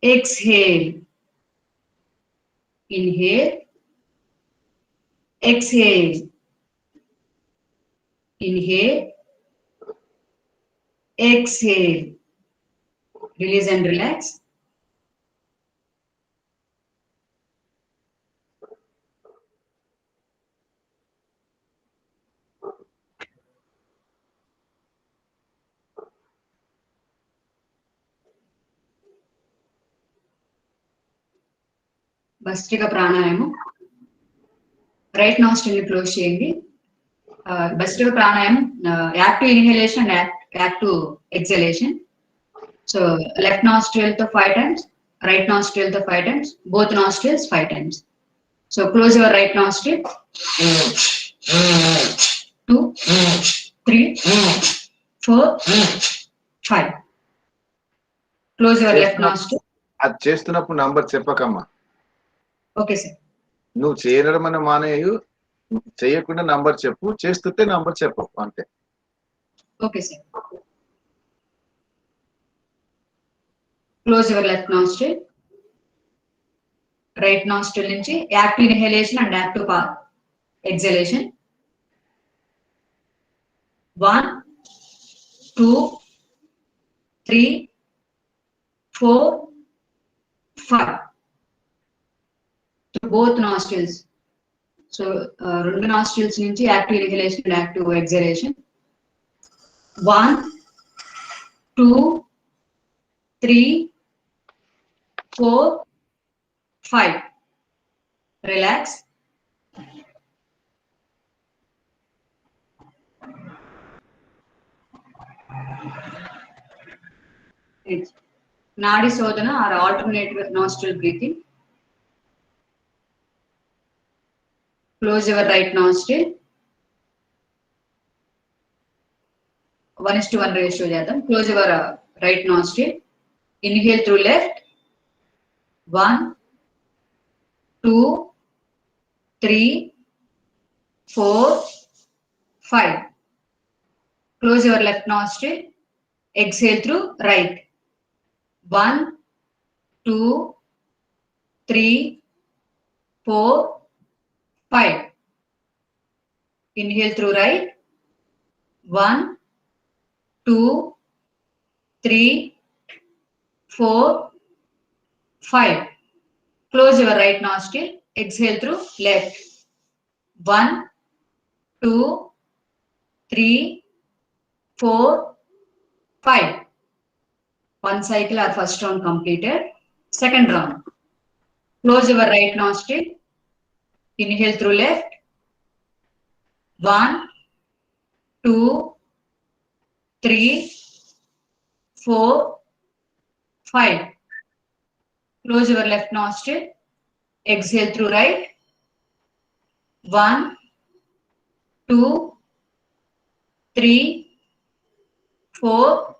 exhale, inhale, exhale, Inhale. Exhale. Release and relax. Bhastrika ప్రాణాయామం. Right nostril close చేయండి. భస్త్రిక ప్రాణాయామం active inhalation and active exhalation. So left nostril తో 5 times, right nostril తో 5 times, both nostrils 5 times. So close your right nostril. 2, 3, 4, 5. Close your left nostril. అది చేస్తున్నప్పుడు number చెప్పకమ్మా. Okay, sir. నువ్వు చేయడం అన్న మానేయు, చేయకుండా నంబర్ చెప్పు, చేస్తుంటే నంబర్ చెప్పు అంతే. Okay, sir. Close your left nostril. Right nostril నుంచి active inhalation and active exhalation. 1, 2, 3, 4, 5. To both nostrils. So రెండు nostrils నుంచి active inhalation and active exhalation. 1, 2, 3, 4, 5. Relax. Next. Nadi Sodhana or alternate with nostril breathing. Close your right nostril. 1:1 ratio చేద్దాం. Close your right nostril. Inhale through left. 1, 2, 3, 4, 5. Close your left nostril. Exhale through right. 1, 2, 3, 4, 5. Inhale through right. 1, 2, 3, 4, 5. Close your right nostril. Exhale through left. 1, 2, 3, 4, 5. One cycle or first round completed. Second round. Close your right nostril. Inhale through left. 1, 2, 3, 4, 5. Close your left nostril. Exhale through right. 1, 2, 3, 4,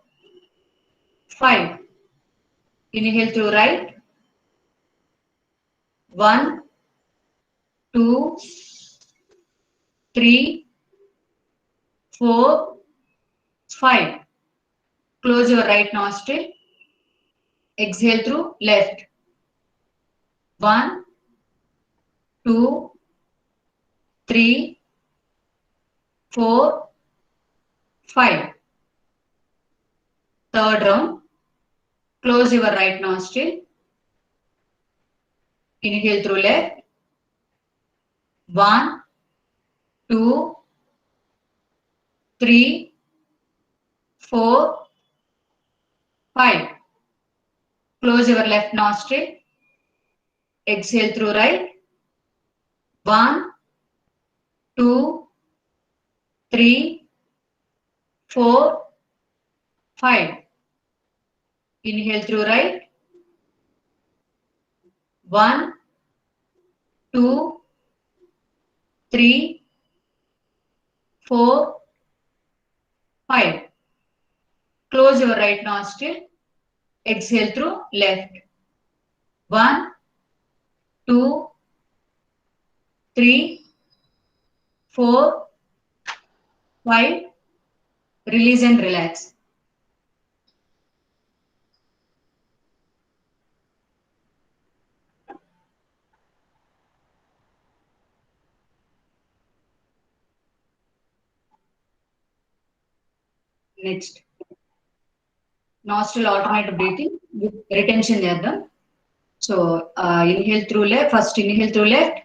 5. Inhale through right. 1, 2, 3, 4, 5. Close your right nostril. Exhale through left. 1, 2, 3, 4, 5. Third round. Close your right nostril. Inhale through left. 1, 2, 3, 4, 5. Close your left nostril. Exhale through right. 1, 2, 3, 4, 5. Inhale through right. 1, 2, 3, 4, 5. Close your right nostril. Exhale through left. 1, 2, 3, 4, 5. Release and relax. Next, nostril alternate breathing with retention చేద్దాం. So inhale through left, first inhale through left,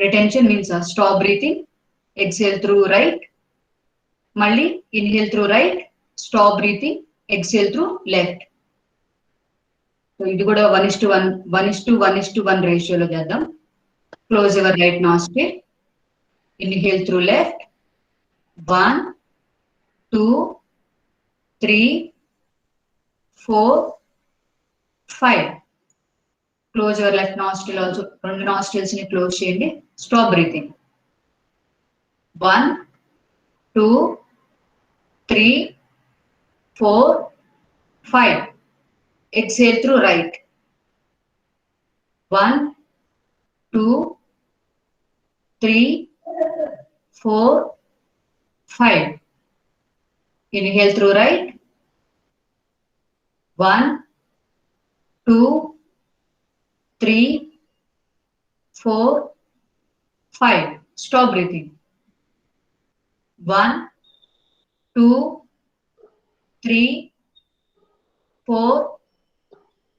retention means stop breathing, exhale through right, మళ్ళీ inhale through right, stop breathing, exhale through left. So ఇది కూడా 1:1 1:1 రేషియోలో చేద్దాం. Close your right nostril, inhale through left, 1 2 3 4 5. Close your left nostril also. రెండు nostrils ని close చేయండి. Stop breathing. 1 2 3 4 5. Exhale through right. 1 2 3 4 5. Inhale through right. 1 2 3 4 5. Stop breathing. 1 2 3 4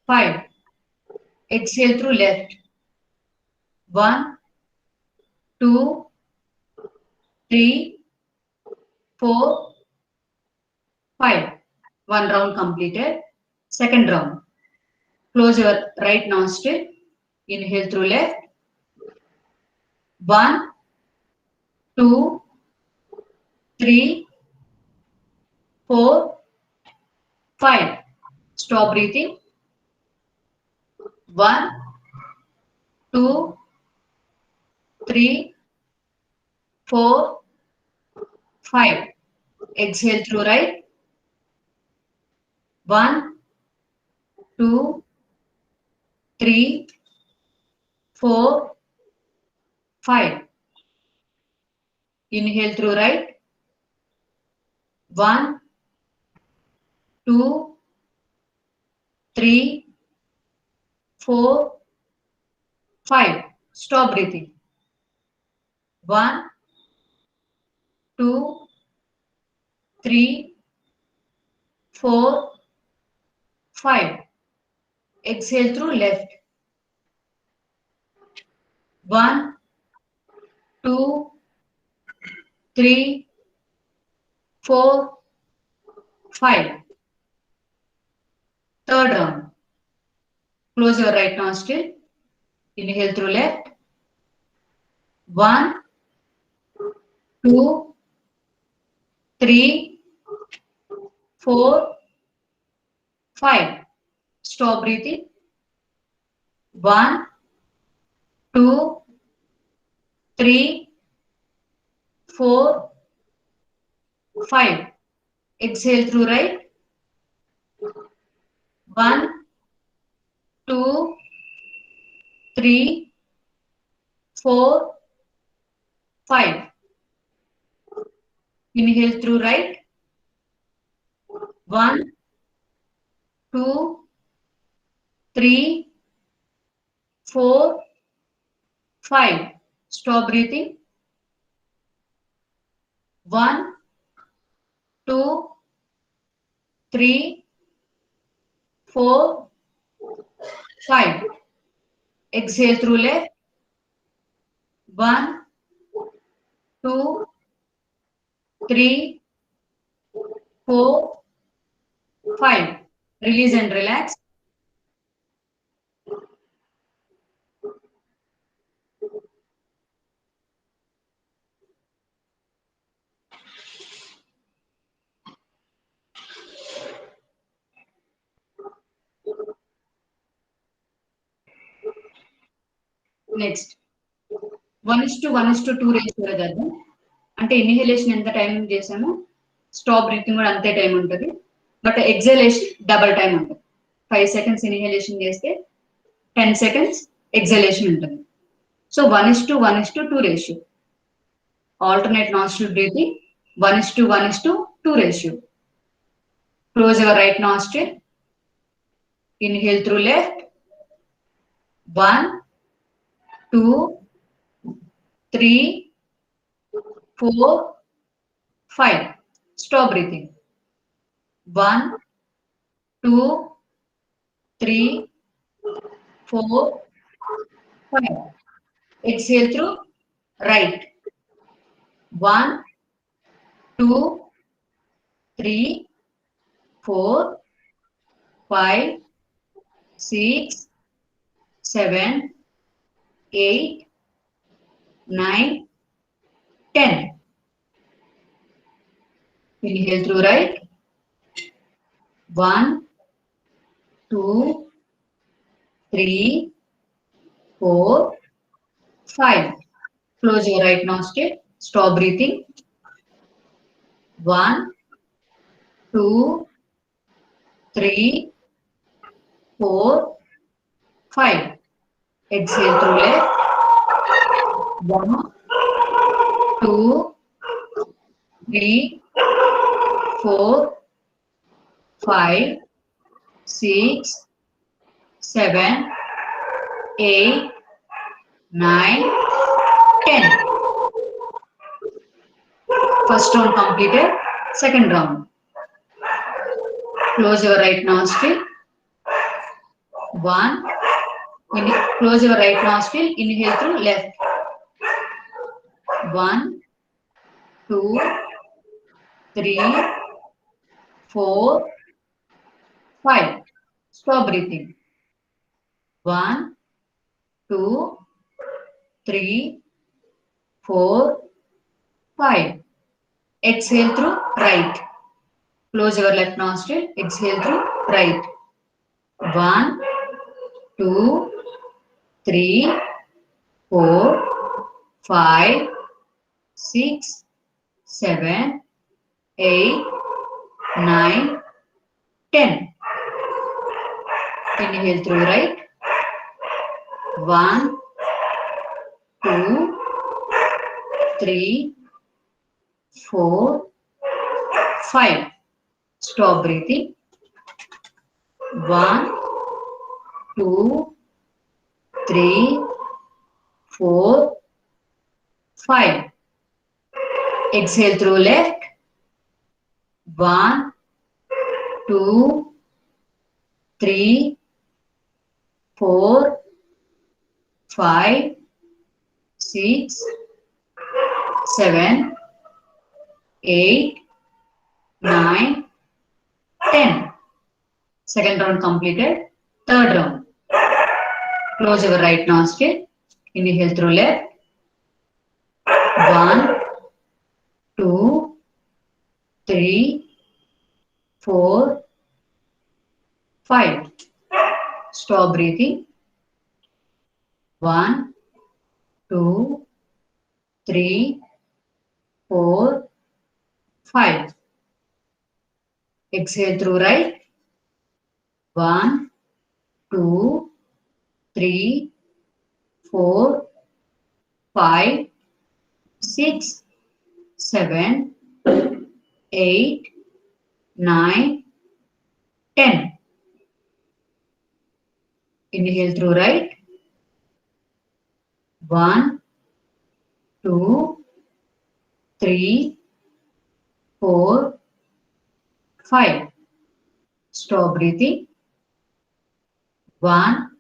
5. Exhale through left. 1 2 3 4 5. One round completed. Second round. Close your right nostril. Inhale through left. 1 2 3 4 5. Stop breathing. 1 2 3 4 5. Exhale through right. 1 2 3 4 5. Inhale through right. 1 2 3 4 5. Stop breathing. 1 2 3 4 5. Exhale through left. 1 2 3 4 5. Third round. Close your right nostril. Inhale through left. 1 2 3 4 5. Stop breathing. 1 2 3 4 5. Exhale through right. 1 2 3 4 5. Inhale through right. 1 2 3 4 5. Stop breathing. 1 2 3 4 5. Exhale through left. 1 2 3 4 5. Release and relax. Next, 1:1:2 రేషియోలో చేద్దాం. అంటే inhalation ఎంత time చేసామో stop breathing కూడా అంతే time ఉంటుంది. But exhalation double time ఉంటుంది. 5 seconds inhalation చేస్తే 10 seconds ఎగ్జలేషన్ ఉంటుంది. So 1:1:2 ratio. Alternate nostril breathing. 1:1:2 ratio. Close your right nostril. Inhale through left. 1 2 3 4 5. Stop breathing. 1, 2, 3, 4, 5. Exhale through right. 1, 2, 3, 4, 5, 6, 7, 8, 9, 10. Inhale through right. 1, 2, 3, 4, 5. Close your right nostril. Stop breathing. 1, 2, 3, 4, 5. Exhale through left. 1, 2, 3, 4, 5, 6, 7, 8, 9, 10. First round completed. Second round. Close your right nostril. 1. Close your right nostril. Inhale through left. 1, 2, 3, 4, 5. Stop breathing. 1, 2, 3, 4, 5. Exhale through right. Close your left nostril. Exhale through right. 1, 2, 3, 4, 5, 6, 7, 8, 9, 10. Inhale through right. 1, 2, 3, 4, 5. Stop breathing. 1, 2, 3, 4, 5. Exhale through left. 1, 2, 3, 4, 5, 6, 7, 8, 9, 10. Second round completed. Third round. Close your right nostril. Inhale through left. 1, 2, 3, 4, 5. Stop breathing. 1, 2, 3, 4, 5. Exhale through right. 1, 2, 3, 4, 5, 6, 7, 8, 9, 10. Inhale through right. 1, 2, 3, 4, 5. Stop breathing. 1,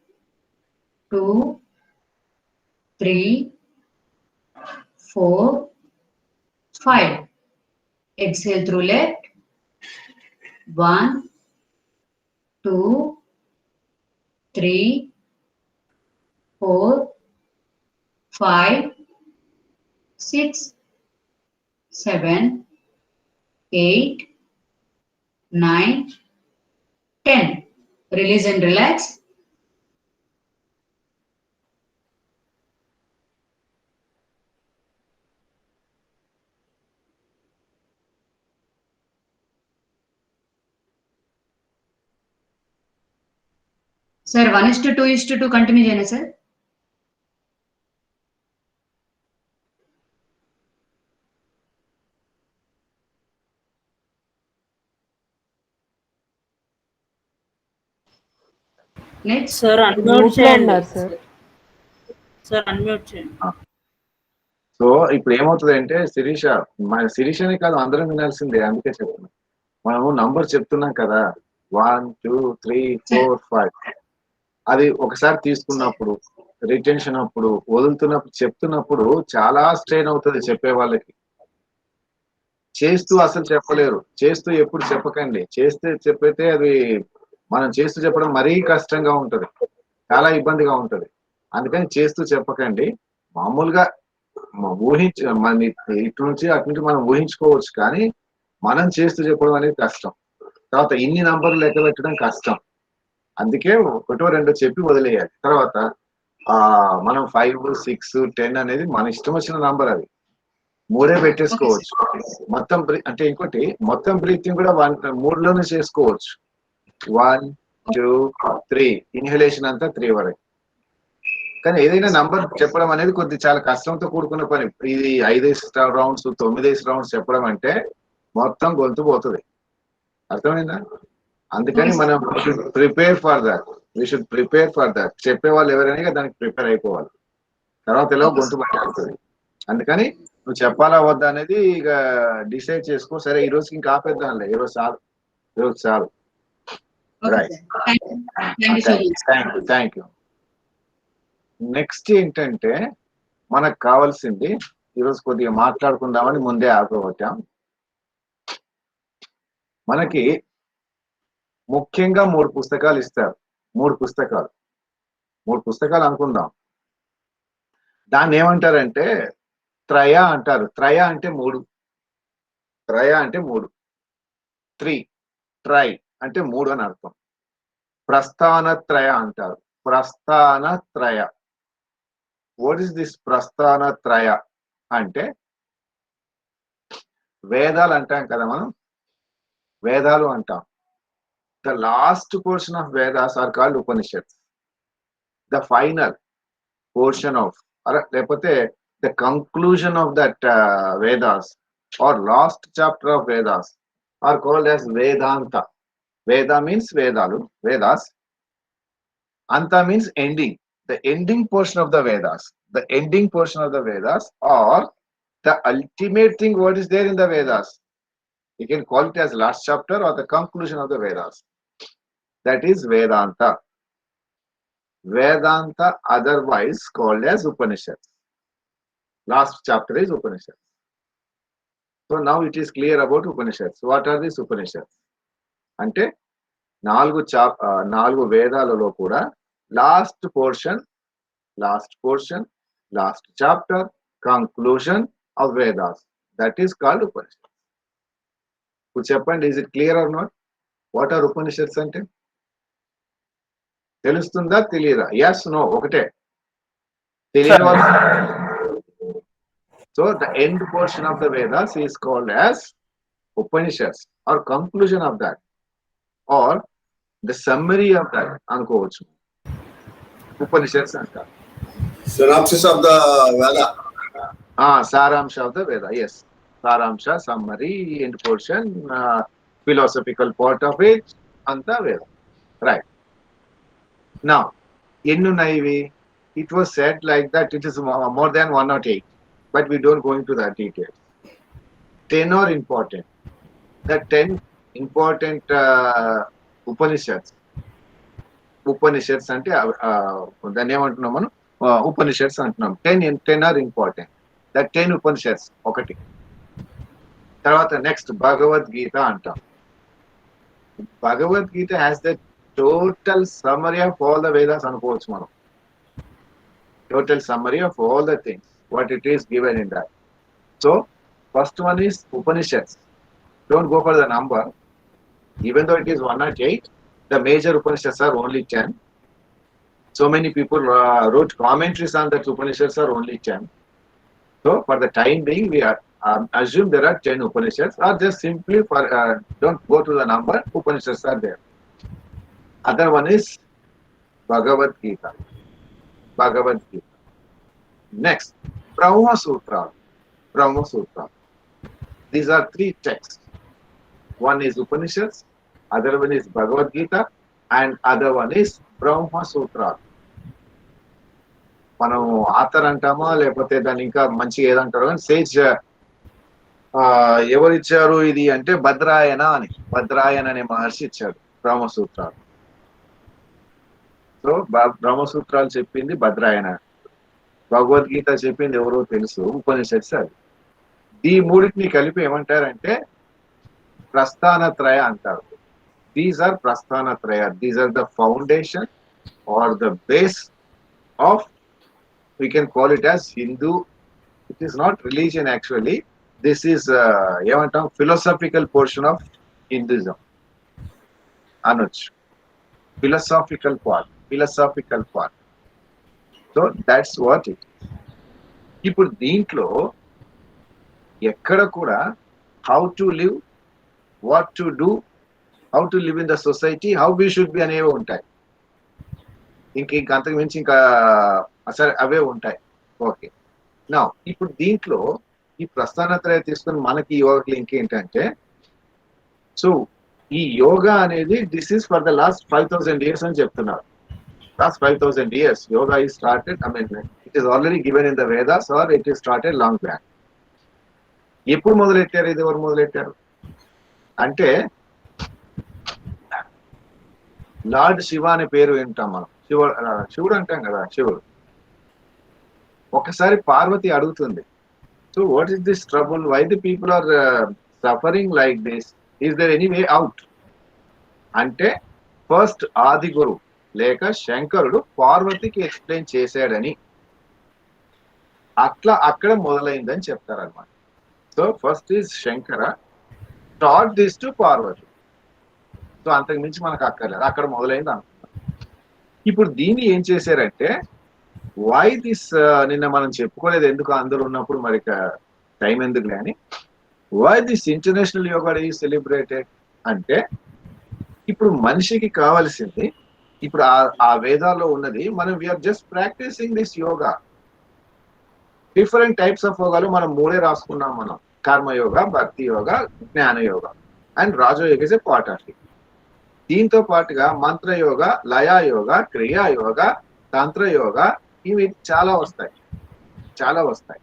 2, 3, 4, 5. Exhale through left. 1, 2, 3, 4, 5, 6, 7, 8, 9, 10. Release and relax. Sir, 1:2:2 continue చేయండి sir. Next sir unmute చేయండి sir unmute చేయండి. So ఇప్పుడు ఏమవుతుంది అంటే శిరీష, మన శిరీషనే కాదు అందరం వినాల్సిందే, అందుకే చెప్తున్నా. మనము నంబర్ చెప్తున్నాం కదా, 1 2 3 4 5. అది ఒకసారి తీసుకున్నప్పుడు, రిటెన్షన్ అప్పుడు, వదులుతున్నప్పుడు, చెప్తున్నప్పుడు చాలా స్ట్రెయిన్ అవుతుంది చెప్పే వాళ్ళకి. చేస్తూ అసలు చెప్పలేరు. చేస్తూ ఎప్పుడు చెప్పకండి. చేస్తే చెప్పితే అది మనం చేస్తూ చెప్పడం మరీ కష్టంగా ఉంటది, చాలా ఇబ్బందిగా ఉంటది. అందుకని చేస్తూ చెప్పకండి. మామూలుగా మన ఇటు నుంచి అటు నుంచి మనం ఊహించుకోవచ్చు, కానీ మనం చేస్తూ చెప్పడం అనేది కష్టం. తర్వాత ఇన్ని నంబర్లు లెక్క పెట్టడం కష్టం. అందుకే ఒకటో రెండో చెప్పి వదిలేయాలి. తర్వాత మనం 5 6 10 అనేది మన ఇష్టం వచ్చిన నంబర్, అది 3 పెట్టేసుకోవచ్చు. మొత్తం అంటే ఇంకోటి, మొత్తం బ్రీతింగ్ కూడా 3లోనే చేసుకోవచ్చు. 1 2 3 ఇన్హలేషన్ అంతా 3 వరకు. కానీ ఏదైనా నంబర్ చెప్పడం అనేది కొద్ది చాలా కష్టంతో కూడుకున్న పని. ఇది 5 రౌండ్స్ 9 రౌండ్స్ చెప్పడం అంటే మొత్తం గొంతు పోతుంది. అర్థమైందా? అందుకని మనం ప్రిపేర్ ఫర్ దట్. చెప్పే వాళ్ళు ఎవరైనా దానికి ప్రిపేర్ అయిపోవాలి. తర్వాత ఎలా గొంతు పట్టేస్తుంది. అందుకని నువ్వు చెప్పాలా వద్దా అనేది ఇక డిసైడ్ చేసుకో. సరే, ఈ రోజుకి ఇంకా ఆపేద్దాంలే, ఈరోజు చాలు. Right, thank you. నెక్స్ట్ ఏంటంటే, మనకు కావాల్సింది ఈరోజు కొద్దిగా మాట్లాడుకుందామని ముందే ఆపగొట్టాం. మనకి ముఖ్యంగా 3 పుస్తకాలు ఇస్తారు. 3 పుస్తకాలు అనుకుందాం. దాన్ని ఏమంటారంటే త్రయ అంటారు. త్రయ అంటే 3. ట్రై అంటే 3 అని అర్థం. ప్రస్థానత్రయ అంటారు. ప్రస్థానత్రయ. వాట్ ఈస్ దిస్ ప్రస్థానత్రయ అంటే, వేదాలు అంటాం కదా మనం, వేదాలు అంటాం. The last portion of Vedas are called Upanishads. The final portion of, లేకపోతే the conclusion of that Vedas or last chapter of Vedas are called as Vedanta. Veda means Vedalu, Vedas. Anta means ending. The ending portion of the Vedas. The ending portion of the Vedas, or the ultimate thing what is there in the Vedas. You can call it as last chapter or the conclusion of the Vedas. That is Vedanta. Vedanta, otherwise called as Upanishads. Last chapter is Upanishads. So now it is clear about Upanishads. What are these Upanishads? అంటే 4 వేదాలలో కూడా last portion, last chapter, conclusion of Vedas, that is called Upanishads. ఇప్పుడు చెప్పండి, is it clear or not? What are Upanishads అంటే తెలుస్తుందా తెలియదా? yes no ఒకటే. తెలియని వాళ్ళు. So the end portion of the Vedas is called as Upanishads or conclusion of that or the summary of that అనుకోవచ్చు. ఉపనిషత్స్ అంటారు. Synopsis of the Veda. సారాంశ ఆఫ్ ద వేద. ఎస్, సారాంశ, summary, end portion, philosophical part of it అంతా వేద. Right. Now, ఎన్నున్నాయి? It was said like that it is more than 1 or 8, but we don't go into that detail. 10 are important. The 10 important Upanishads అంటే దాన్ని ఏమంటున్నాం మనం? ఉపనిషత్స్ అంటున్నాం. 10 are important. The 10 Upanishads ఒకటి. తర్వాత నెక్స్ట్ భగవద్గీత అంటాం. Bhagavad Gita has the total summary of all the Vedas అనుకోవచ్చు మనం. Total summary of all the things, what it is given in that. So, first one is Upanishads. Don't go for the number. Even though it is 1 or 8, the major Upanishads are only 10. So many people wrote commentaries on that Upanishads are only 10. So, for the time being, we are assume there are 10 Upanishads, or just simply for don't go to the number, Upanishads are there. Other one is Bhagavad Gita. Next, Brahma Sutra. These are 3 texts. One is Upanishads, other one is Bhagavad Gita, and other one is Brahma Sutra. మనం author అంటామా లేకపోతే దాన్ని ఇంకా మంచిగా ఏదంటారు కానీ Sage ఎవరు ఇచ్చారు ఇది అంటే భద్రాయన అనే మహర్షి ఇచ్చాడు బ్రహ్మసూత్రాలు. సో బ్రహ్మసూత్రాలు చెప్పింది భద్రాయన, భగవద్గీత చెప్పింది ఎవరో తెలుసు, ఉపనిషత్స్ అది. ఈ మూడింటిని కలిపి ఏమంటారంటే ప్రస్థానత్రయ అంటారు. These are prasthanatraya, these are the foundation or the base of, we can call it as Hindu. It is not religion actually. This is ఏమంటాం philosophical portion of Hinduism అనొచ్చు. philosophical part. So that's what it is. ఇప్పుడు దీంట్లో ఎక్కడ కూడా how to live, what to do, how to live in the society, how we should be అనేవి ఉంటాయి. ఇంక అంతకు మించి ఇంకా అసలు అవే ఉంటాయి. ఓకే, నా ఇప్పుడు దీంట్లో ఈ ప్రస్థానత్రయ తీసుకుని మనకి యోగా లింక్ ఏంటంటే, సో ఈ యోగా అనేది this is for the last 5000 years అని చెప్తున్నారు. Last 5000 years yoga is started, I mean it is already given in the Vedas or it is started long back. ఎప్పుడు మొదలెట్టారు, ఇది ఎవరు మొదలెట్టారు అంటే లార్డ్ శివ అనే పేరు వింటాం మనం. శివుడు అంటాం కదా, శివుడు. ఒకసారి పార్వతి అడుగుతుంది, so what is this trouble, why the people are suffering like this, is there any way out అంటే ఫస్ట్ ఆది గురు లేక శంకరుడు పార్వతికి ఎక్స్ప్లెయిన్ చేశాడని, అట్లా అక్కడ మొదలైందని చెప్తారనమాట. So first is Shankara taught this to Parvati. So అంతకు మించి మనకు అక్కర్లేదు, అక్కడ మొదలైంది అనుకుంటాం. ఇప్పుడు దీన్ని ఏం చేశారంటే వై దిస్, నిన్న మనం చెప్పుకోలేదు ఎందుకు అందరూ ఉన్నప్పుడు, మరి టైం ఎందుకు కానీ, why this international yoga day is celebrated అంటే, ఇప్పుడు మనిషికి కావాల్సింది ఇప్పుడు ఆ వేదాల్లో ఉన్నది మనం we are just practising this yoga. Different types of యోగాలు మనం 3 రాసుకున్నాం మనం, కర్మయోగ, భక్తి యోగ, జ్ఞాన యోగ and Rajayoga is a part of it. దీంతో పాటుగా మంత్రయోగ, లయాయోగ, క్రియాయోగ, తంత్రయోగ, ఇవి చాలా వస్తాయి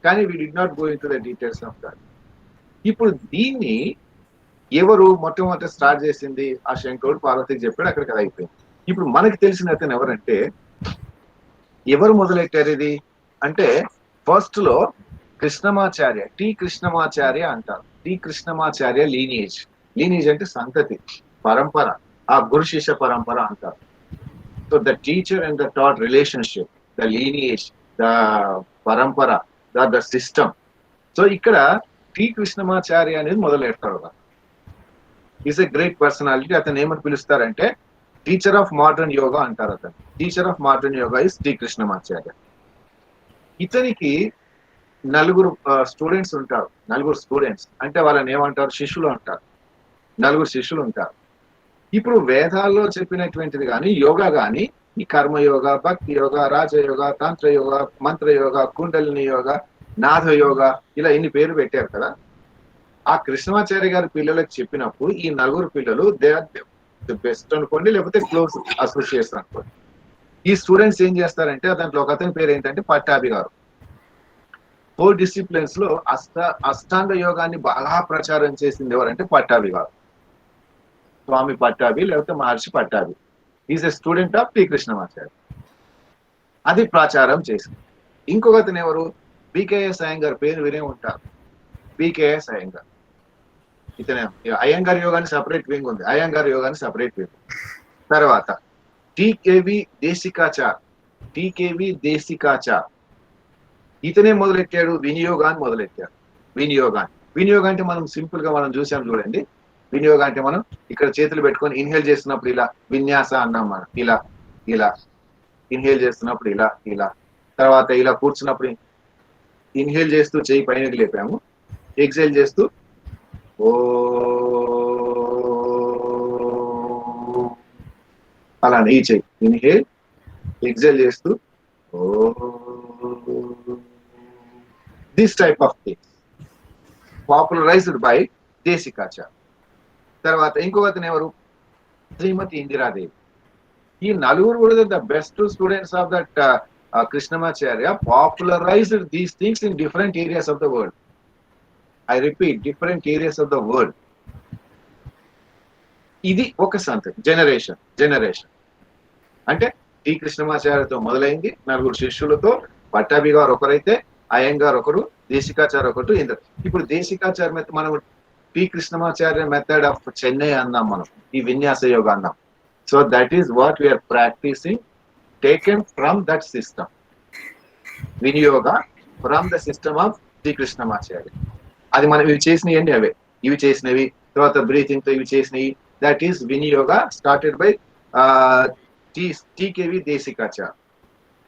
కానీ we did not go in to the details of that. ఇప్పుడు దీన్ని ఎవరు మొట్టమొదటి స్టార్ట్ చేసింది, ఆ శంకరుడు పార్వతికి చెప్పాడు, అక్కడికి అది అయిపోయింది. ఇప్పుడు మనకి తెలిసిన అతను ఎవరంటే, ఎవరు మొదలెట్టారు ఇది అంటే, ఫస్ట్ లో కృష్ణమాచార్య, టి కృష్ణమాచార్య అంటారు. టి కృష్ణమాచార్య లీనియేజ్ అంటే సంతతి, పరంపర, ఆ గురు శిష్య పరంపర అంటారు. So the teacher and the taught relationship, the lineage, the parampara, the system. So ఇక్కడ టి కృష్ణమాచార్య అనేది మొదలెడతాడు. Is a great personality. అతను ఏమని పిలుస్తారంటే టీచర్ ఆఫ్ మోడర్న్ యోగా అంటారు. అతను teacher of modern yoga is T Krishnamacharya. ఇతనికి 4 స్టూడెంట్స్ ఉంటారు. 4 స్టూడెంట్స్ అంటే వాళ్ళని ఏమంటారు, శిష్యులు అంటారు. 4 శిష్యులు ఉంటారు. ఇప్పుడు వేదాల్లో చెప్పినటువంటిది కానీ యోగా కానీ, ఈ కర్మయోగ, భక్తి యోగ, రాజయోగ, తంత్రయోగ, మంత్రయోగ, కుండలిని యోగ, నాథ యోగ, ఇలా ఇన్ని పేరు పెట్టారు కదా. ఆ కృష్ణమాచార్య గారి పిల్లలకు చెప్పినప్పుడు ఈ 4 పిల్లలు దే ఆర్ ది బెస్ట్ అనుకోండి, లేకపోతే క్లోజ్ అసోసియేట్స్ అనుకోండి. ఈ స్టూడెంట్స్ ఏం చేస్తారంటే, దాంట్లో ఒక అతని పేరు ఏంటంటే పట్టాభి గారు. 4 డిసిప్లిన్స్ లో అష్టాంగ యోగాన్ని బాగా ప్రచారం చేసింది ఎవరంటే పట్టాభి గారు, స్వామి పట్టాభి లేకపోతే Maharshi Pattabhi. Is a student of T Krishnamacharya. అది ప్రచారం చేసింది. ఇంకొక అతను ఎవరు, బికేఎస్ అయ్యంగార్, పేరు వినే ఉంటారు. బికేఎస్ అయ్యంగార్, ఇతనే అయ్యంగార్ యోగాన్ని సపరేట్ వింగ్ ఉంది, అయ్యంగార్ యోగాన్ని సపరేట్ వింగ్. తర్వాత టికేవి దేశికాచార్, ఇతనే మొదలెట్టాడు వినియోగాన్ని మొదలెట్టాడు. వినియోగం అంటే మనం సింపుల్ గా మనం చూసాం చూడండి. వినియోగం అంటే మనం ఇక్కడ చేతులు పెట్టుకొని ఇన్హేల్ చేస్తున్నప్పుడు ఇలా విన్యాస అన్నాం మనం, ఇలా ఇన్హేల్ చేస్తున్నప్పుడు ఇలా, తర్వాత ఇలా కూర్చున్నప్పుడు ఇన్హేల్ చేస్తూ చేయి పైనకి లేపాము, ఎక్సేల్ చేస్తూ ఓ అలానే ఈ చేయి ఇన్హేల్ ఎక్సేల్ చేస్తూ ఓ, this type of things popularized by Desikachar. తర్వాత ఇంకొక అతను ఎవరు, శ్రీమతి ఇందిరాదేవి. ఈ 4 కూడా the best students of that Krishnamacharya popularized these things in different areas of the world. I repeat, different areas of the world. ఇది ఒక సంతతి, జనరేషన్ అంటే టి కృష్ణమాచార్యతో మొదలైంది, 4 శిష్యులతో, పట్టాభి గారు ఒకరైతే, అయ్యంగార్ ఒకరు, దేశికాచార్య ఒకటి, ఇంద్ర. ఇప్పుడు దేశికాచార్య మెథడ్, మనం T Krishnamacharya method of Chennai అన్నాం, మనం ఈ విన్యాస యోగ అన్నాం. So that is what we are practising, taken from that system. Viniyoga from the system of T Krishnamacharya. అది మనం ఇవి చేసినవి అండి, అవే ఇవి చేసినవి. తర్వాత బ్రీతింగ్ తో ఇవి చేసినవి, దట్ ఈస్ వినియోగ, స్టార్టెడ్ బై టీకేవి దేశికాచార్య.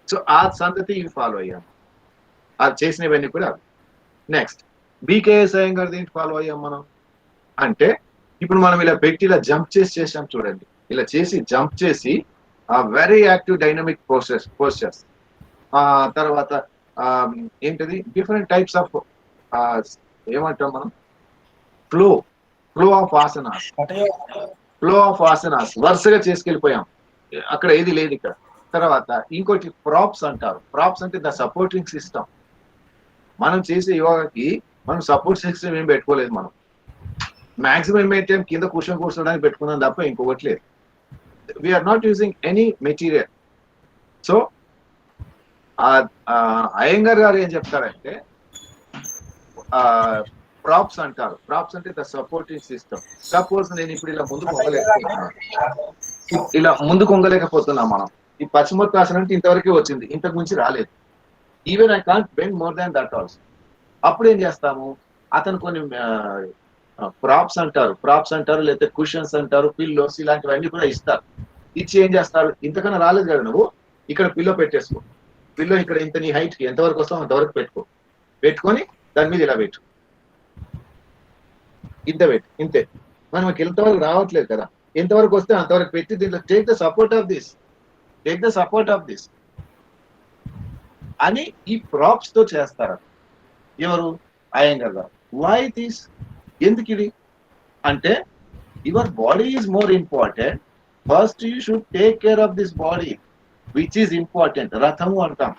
సో ఆ సంతతి ఇవి ఫాలో అయ్యాం, అది చేసినవన్నీ కూడా. నెక్స్ట్ బీకేఎస్ అయ్యంగార్ దేంటి ఫాలో అయ్యాం మనం అంటే, ఇప్పుడు మనం ఇలా పెట్టి ఇలా జంప్ చేసాం చూడండి, ఇలా చేసి జంప్ చేసి వెరీ యాక్టివ్ డైనమిక్ పోస్చర్స్. తర్వాత ఏంటది, డిఫరెంట్ టైప్స్ ఆఫ్ ఏమంటాం మనం, ఫ్లో ఆఫ్ ఆసనాస్ వరుసగా చేసుకెళ్ళిపోయాం, అక్కడ ఏది లేదు ఇక్కడ. తర్వాత ఇంకోటి ప్రాప్స్ అంటారు. ప్రాప్స్ అంటే ద సపోర్టింగ్ సిస్టమ్. మనం చేసే యోగాకి మనం సపోర్ట్ సిస్టమ్ ఏం పెట్టుకోలేదు, మనం మాక్సిమం ఏంటంటే కింద కూర్చోడానికి పెట్టుకున్నాం తప్ప ఇంకొకటి లేదు. We are not using any material. So Iyengar గారు ఏం చెప్తారంటే, ప్రాప్స్ అంటారు. ప్రాప్స్ అంటే ద సపోర్టింగ్ సిస్టమ్. సపోజ్ నేను ఇప్పుడు ఇలా ముందుకు వంగలేకపోతున్నా మనం. ఈ పశ్చిమోత్తాసనం అంటే ఇంతవరకే వచ్చింది, ఇంతకు మించి రాలేదు. Even I can't bend more than that also. అప్పుడు ఏం చేస్తాము, అతను కొన్ని ప్రాప్స్ అంటారు, లేకపోతే కుషన్స్ అంటారు, పిల్లోస్, ఇలాంటివన్నీ కూడా ఇస్తారు. ఇచ్చి ఏం చేస్తారు, ఇంతకన్నా రాలేదు కదా నువ్వు, ఇక్కడ పిల్లో పెట్టేసుకో, పిల్లో ఇక్కడ ఇంత నీ హైట్ కి ఎంతవరకు వస్తావు అంతవరకు పెట్టుకొని దాని మీద ఇలా పెట్టు, ఇంతే. మనం ఎంతవరకు రావట్లేదు కదా, ఎంతవరకు వస్తే అంతవరకు పెట్టి దీంట్లో take the support of this అని ఈ ప్రాప్స్ తో చేస్తారు. ఎవరు, అయ్యంగార్ గారు. వై దిస్, ఎందుకు ఇది అంటే, your body is more important. First you should take care of this body which is important. రథము అంటారు.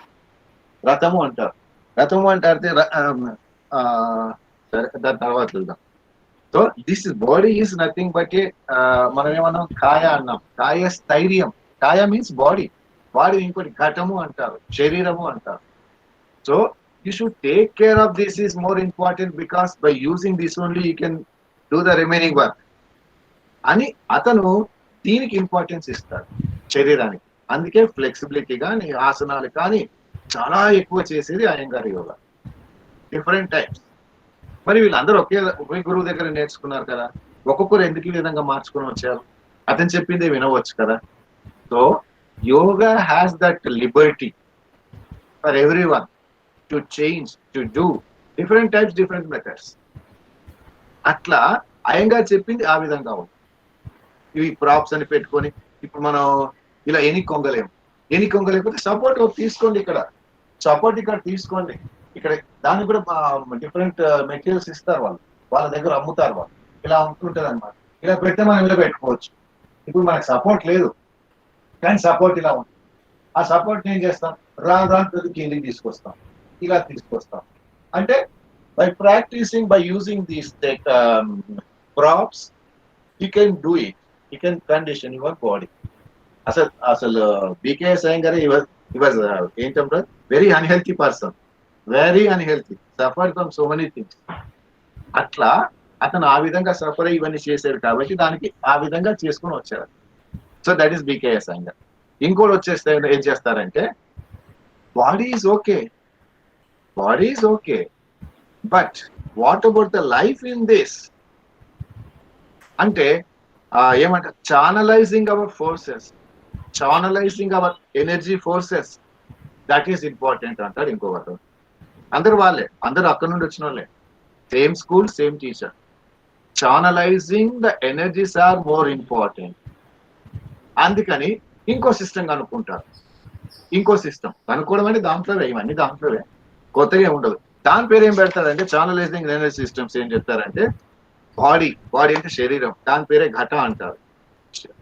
రథము అంటారు సరే, దాని తర్వాత వెళ్దాం. So this body is nothing but మనం ఏమన్నాం, కాయ అన్నాం. కాయ స్థైర్యం. కాయ మీన్స్ బాడీ ఇంకోటి ఘటము అంటారు, శరీరము అంటారు. So you should take care of this is more important because by using this only you can do the remaining work అని అతను దీనికి ఇంపార్టెన్స్ ఇస్తాడు, శరీరానికి. అందుకే ఫ్లెక్సిబిలిటీ కానీ, ఆసనాలు కానీ చాలా ఎక్కువ చేసేది అయ్యంగార్ యోగా, డిఫరెంట్ టైప్స్. మరి వీళ్ళందరూ ఒకే గురువు దగ్గర నేర్చుకున్నారు కదా, ఒక్కొక్కరు ఎందుకు ఈ విధంగా మార్చుకొని వచ్చారు, అతను చెప్పిందే వినవచ్చు కదా. So yoga has that Liberty for every one to change, to do different types, different methods. అట్లా అయ్యంగార్ చెప్పింది ఆ విధంగా ఉంది. ఇవి ప్రాప్స్ అని పెట్టుకొని ఇప్పుడు మనం ఇలా ఎనికొంగలేకపోతే సపోర్ట్ తీసుకోండి, ఇక్కడ తీసుకోండి. ఇక్కడ దానికి కూడా డిఫరెంట్ మెటీరియల్స్ ఇస్తారు, వాళ్ళ దగ్గర అమ్ముతారు. వాళ్ళు ఇలా ఉంటుంటది అనమాట. ఇలా పెడితే మనం ఇలా పెట్టుకోవచ్చు. ఇప్పుడు మనకు సపోర్ట్ లేదు కానీ సపోర్ట్ ఇలా ఉంటుంది. ఆ సపోర్ట్ ఏం చేస్తాం, రాను కిందికి తీసుకొస్తాం, ఇలా తీసుకొస్తాం. అంటే by practicing, by using these props you can do it, you can condition your body. అసలు బీకేఎస్ అయ్యంగార్ ఏంటంటే very unhealthy person, very unhealthy, suffer from so many things. అట్లా అతను ఆ విధంగా సఫర్ ఇవన్నీ చేశారు కాబట్టి దానికి ఆ విధంగా చేసుకుని వచ్చారు. So that is BKS Iyengar. ఇంకోటి వచ్చేస్తే ఏం చేస్తారంటే, body is okay, but what about the life in this అంటే ఏమంటారు, channelizing our forces, channelizing our energy forces, that is important అంటారు ఇంకొకరు. అందరు అక్కడ నుండి వచ్చిన వాళ్ళే, same school, same teacher. Channelizing the energies are more important. అందుకని ఇంకో సిస్టమ్ కనుక్కుంటారు. కనుక్కోవడం అంటే దాంట్లోవే, ఇవన్నీ దాంట్లోవే, కొత్తగా ఏమి ఉండదు. దాని పేరు ఏం పెడతారంటే, ఛానలైజింగ్ ఎనర్జీ సిస్టమ్స్ ఏం చెప్తారంటే, బాడీ అంటే శరీరం, దాని పేరే ఘట అంటారు,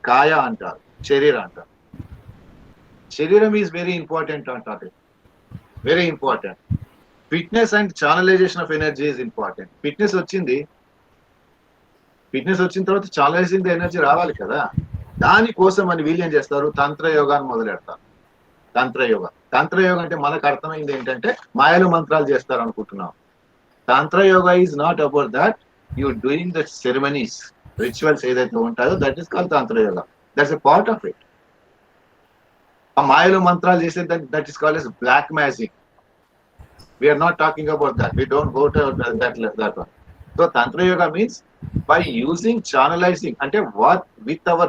కాయ అంటారు, శరీరం అంటారు. శరీరం ఈజ్ వెరీ ఇంపార్టెంట్ అంటారు, very important. Fitness and channelisation of energy is important. Fitness వచ్చిన తర్వాత ఛానలైజింగ్ ద ఎనర్జీ రావాలి కదా. దానికోసం అని వీళ్ళు ఏం చేస్తారు, తంత్ర యోగాన్ని మొదలెడతారు. తంత్ర యోగ అంటే మనకు అర్థమైంది ఏంటంటే మాయలు మంత్రాలు చేస్తారు అనుకుంటున్నాం. Tantra yoga is not about that. You doing the ceremonies, rituals ఏదైతే ఉంటాయో that is called Tantra yoga. That's a part of it. ఆ మాయలు మంత్రాలు చేసే that is called as black magic. We are not talking about that. We don't go to that one. So Tantra Yoga means by using channelizing, ante what with our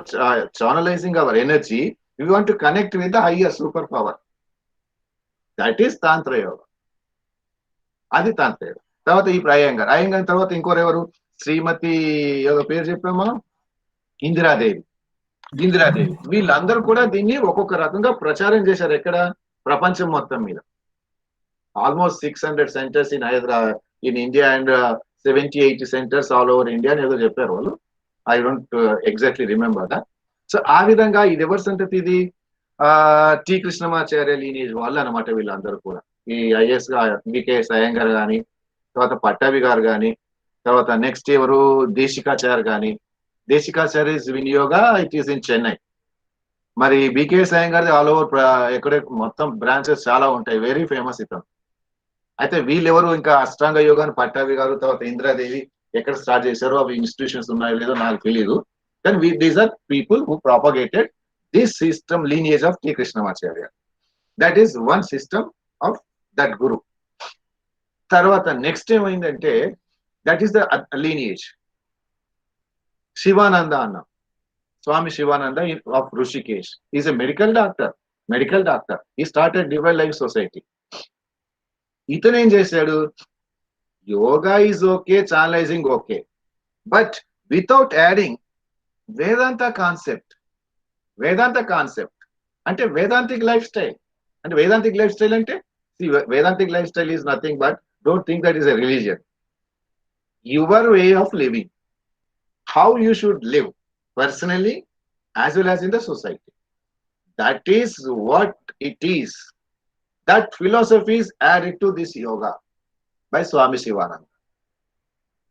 channelizing our energy, we want to connect with the higher superpower. That is Tantra Yoga. Adi Tantra Yoga. Tarvata ee Iyengar tarvata inkoru evaru Srimati yoga పేరు చెప్పాము మనం, ఇందిరాదేవి. వీళ్ళందరూ కూడా దీన్ని ఒక్కొక్క రకంగా ప్రచారం చేశారు. ఎక్కడ? ప్రపంచం మొత్తం మీద. Almost 600 centers in India and 70-80 centers all over India అని ఏదో చెప్పారు వాళ్ళు. I don't exactly remember that. So ఆ విధంగా ఇది ఎవరి సంతతి? ఇది టి కృష్ణమాచార్య లీనేజ్ వాళ్ళు అనమాట. వీళ్ళందరూ కూడా ఈ ఐఎస్ బికేఎస్ అయ్యంగార్ కానీ, తర్వాత పట్టాభి గారు కానీ, తర్వాత నెక్స్ట్ ఎవరు దేశికాచార్య కానీ. దేశికాచార్య ఇస్ వినియోగ, ఇట్ ఈస్ ఇన్ చెన్నై. మరి బికేఎస్ అయ్యంగార్ ఆల్ ఓవర్ ఎక్కడే మొత్తం బ్రాంచెస్ చాలా ఉంటాయి. వెరీ ఫేమస్ ఇతను. అయితే వీళ్ళెవరు ఇంకా అష్టాంగ యోగాన్ని పట్టాభి గారు, తర్వాత ఇంద్రాదేవి ఎక్కడ స్టార్ట్ చేశారో అవి ఇన్స్టిట్యూషన్స్ ఉన్నాయో లేదో నాకు తెలియదు. కానీ these are people who propagated this system lineage of T Krishnamacharya. That is one system of that guru. తర్వాత నెక్స్ట్ ఏమైందంటే that is the lineage. Sivananda అన్నాం. Swami Sivananda of Rishikesh is a medical doctor. He started divine life society. ఇతను ఏం చేశాడు? Yoga is okay, channelizing okay, but without adding Vedanta concept అంటే Vedantic life style. అంటే Vedantic life style అంటే Vedantic life style is nothing but don't think that is a religion. Your way of living, how you should live personally as well as in the society. That is what it is. That philosophy is added to this yoga by Swami Shivananda.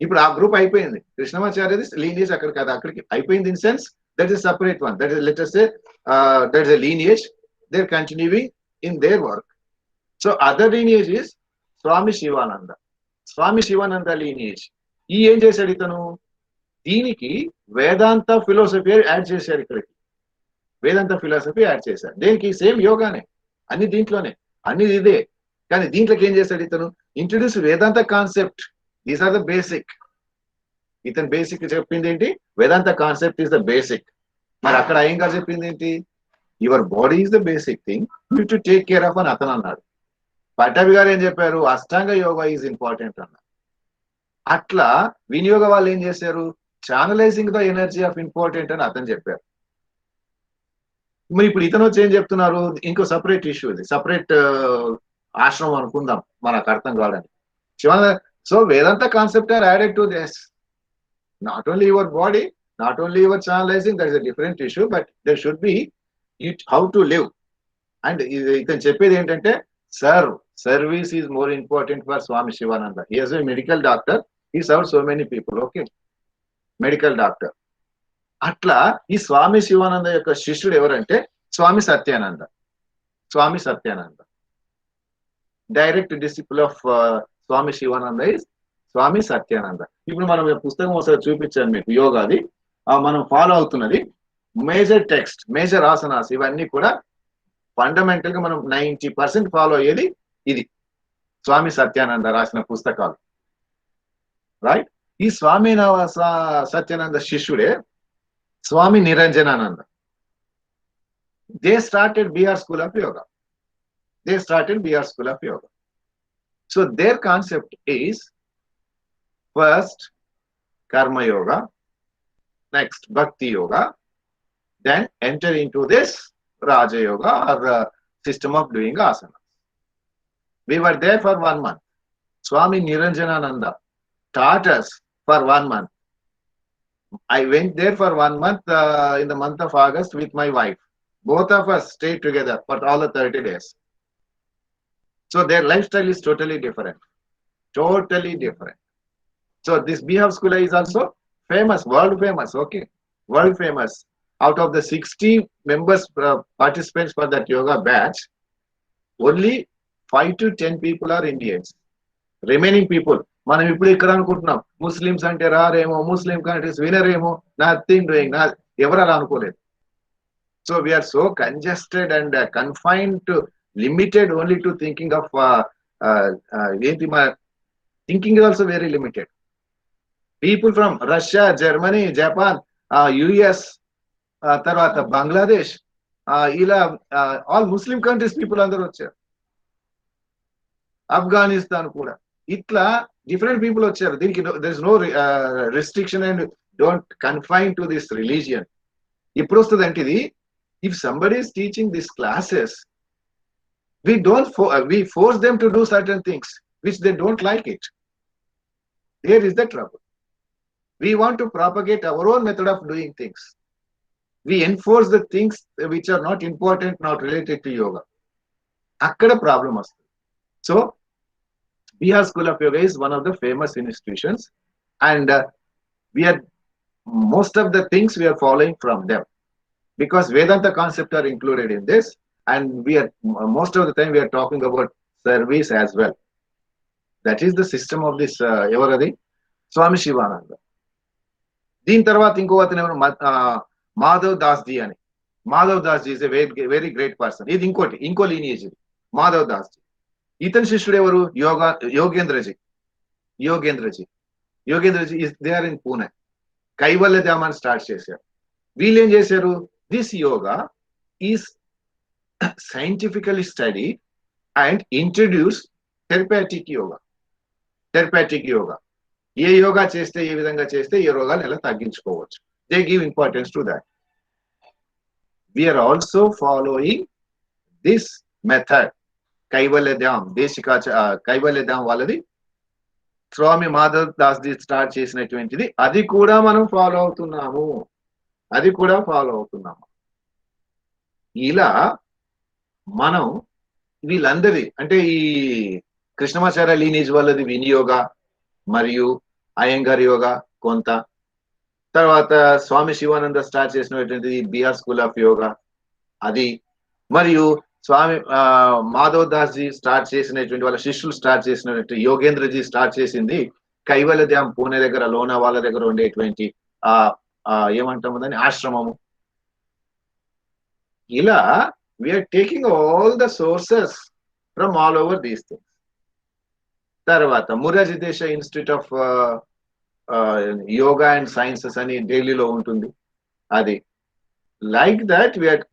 ఇప్పుడు ఆ group అయిపోయింది. కృష్ణమాచార్యది lineage అక్కడ కదా, అక్కడికి అయిపోయింది. In sense that is separate one. That is let us say that is a lineage. They are continuing in their work. So other lineage is Swami Shivananda lineage. ఈ ఏం చేశాడు ఇతను? దీనికి వేదాంత ఫిలాసఫీ యాడ్ చేశారు. ఇక్కడికి వేదాంత ఫిలాసఫీ యాడ్ చేశారు. దేనికి? Same యోగానే, అన్ని దీంట్లోనే, అన్ని ఇదే. కానీ దీంట్లోకి ఏం చేశాడు ఇతను? Introduce Vedanta concept. These are the basic. ఇతను బేసిక్ చెప్పింది ఏంటి? Vedanta concept is the basic. మరి అక్కడ అయ్యంగార్ చెప్పింది ఏంటి? Your body is the basic thing, you to take care of అని అతను అన్నాడు. పట్టాభి గారు ఏం చెప్పారు? అష్టాంగ యోగా ఈజ్ ఇంపార్టెంట్ అన్నారు. అట్లా వినియోగ వాళ్ళు ఏం చేశారు? Channelising the energy of important అని అతను చెప్పారు. మరి ఇప్పుడు ఇతను వచ్చి ఏం చెప్తున్నారు? ఇంకో సపరేట్ ఇష్యూ, ఇది సపరేట్ ఆశ్రమం అనుకుందాం మనకు అర్థం కావడానికి. So Vedanta concept are added to this. Not only your body, not only your channelizing, that is a different issue, but there should be how to live. And ఇతను చెప్పేది ఏంటంటే service is more important for Swami Sivananda. He is a medical doctor, he serves so many people. Okay, medical doctor. అట్లా ఈ స్వామి శివానంద యొక్క శిష్యుడు ఎవరంటే Swami Satyananda. Direct disciple of Swami Sivananda is స్వామి సత్యానంద. ఇప్పుడు మనం పుస్తకం ఒకసారి చూపించాను మీకు, యోగాది మనం ఫాలో అవుతున్నది. మేజర్ టెక్స్ట్, మేజర్ ఆసనాస్ ఇవన్నీ కూడా ఫండమెంటల్ గా మనం 90% ఫాలో అయ్యేది ఇది స్వామి సత్యానంద రాసిన పుస్తకాలు. రైట్. ఈ స్వామి సత్యానంద శిష్యుడే Swami Niranjanananda. They started Bihar school of yoga. So their concept is first karma yoga, next bhakti yoga, then enter in to this Raja Yoga or system of doing asana. We were there for 1 month. Swami Niranjanananda taught us for 1 month. I went there for 1 month in the month of August with my wife. Both of us stayed together for all the 30 days. So their lifestyle is totally different. Totally different. So this Bihar School is also famous, world famous, okay, world famous. Out of the 60 members, participants for that yoga batch, only 5 to 10 people are Indians. Remaining people, మనం ఇప్పుడు ఇక్కడ అనుకుంటున్నాం Muslims అంటే రారేమో, Muslim countries వినరేమో, nothing doing, ఎవరు అలా అనుకోలేదు. So we are so congested and confined to, limited only to thinking of thinking is also very limited. People from Russia, Germany, Japan, US, తర్వాత బంగ్లాదేశ్, ఇలా ఆల్ ముస్లిం కంట్రీస్ పీపుల్ అందరూ వచ్చారు. ఆఫ్ఘనిస్తాన్ కూడా ఇట్లా different people వచ్చారు. దీనికి there is no restriction and don't confine to this religion. ఎప్పుడు వస్తుంది అంటే ఇది, if somebody is teaching these classes, we force them to do certain things which they don't like it. There is the trouble. We want to propagate our own method of doing things. We enforce the things which are not important, not related to yoga. Akkada problem astundi. So Bihar School of Yoga is one of the famous institutions, and we are, most of the things we are following from them, because Vedanta concepts are included in this, and we are, most of the time we are talking about service as well. That is the system of this evaradi Swami Shivananda. Din tarvata inko atane Madhav Das ji ani. Madhav Das ji is a very great person. Idi inko lineage idi Madhav Das ji. Itan శిష్యుడు ఎవరు? యోగేంద్రజీ is there in Pune. Kaivalya ధామాన్ని start చేశారు. వీళ్ళు ఏం చేశారు? This yoga is scientifically studied and introduced therapeutic yoga. ఏ యోగా చేస్తే, ఏ విధంగా చేస్తే ఏ రోగాలు ఎలా తగ్గించుకోవచ్చు. They give importance to that. We are also following this method. కైవల్యధామ్ కైవల్యధామ్ వాళ్ళది స్వామి మాధవ్ దాస్ జీ స్టార్ట్ చేసినటువంటిది, అది కూడా మనం ఫాలో అవుతున్నాము. ఇలా మనం వీళ్ళందరి, అంటే ఈ కృష్ణమాచార్య లీనేజ్ వాళ్ళది వినియోగ, మరియు అయ్యంగార్ యోగా కొంత, తర్వాత స్వామి శివానంద స్టార్ట్ చేసినటువంటిది బీహార్ స్కూల్ ఆఫ్ యోగా అది, మరియు స్వామి మాధవ్ దాస్ జీ స్టార్ట్ చేసినటువంటి వాళ్ళ శిష్యులు స్టార్ట్ చేసినటువంటి యోగేంద్రజీ స్టార్ట్ చేసింది కైవల్యధామ్ పూణే దగ్గర, లోనావాలా దగ్గర ఉండేటువంటి ఏమంటాము దాన్ని, ఆశ్రమము. ఇలా we are taking all the sources from all over these things. తర్వాత Morarji Desai institute of yoga and sciences అని ఢిల్లీలో ఉంటుంది. అది like that we are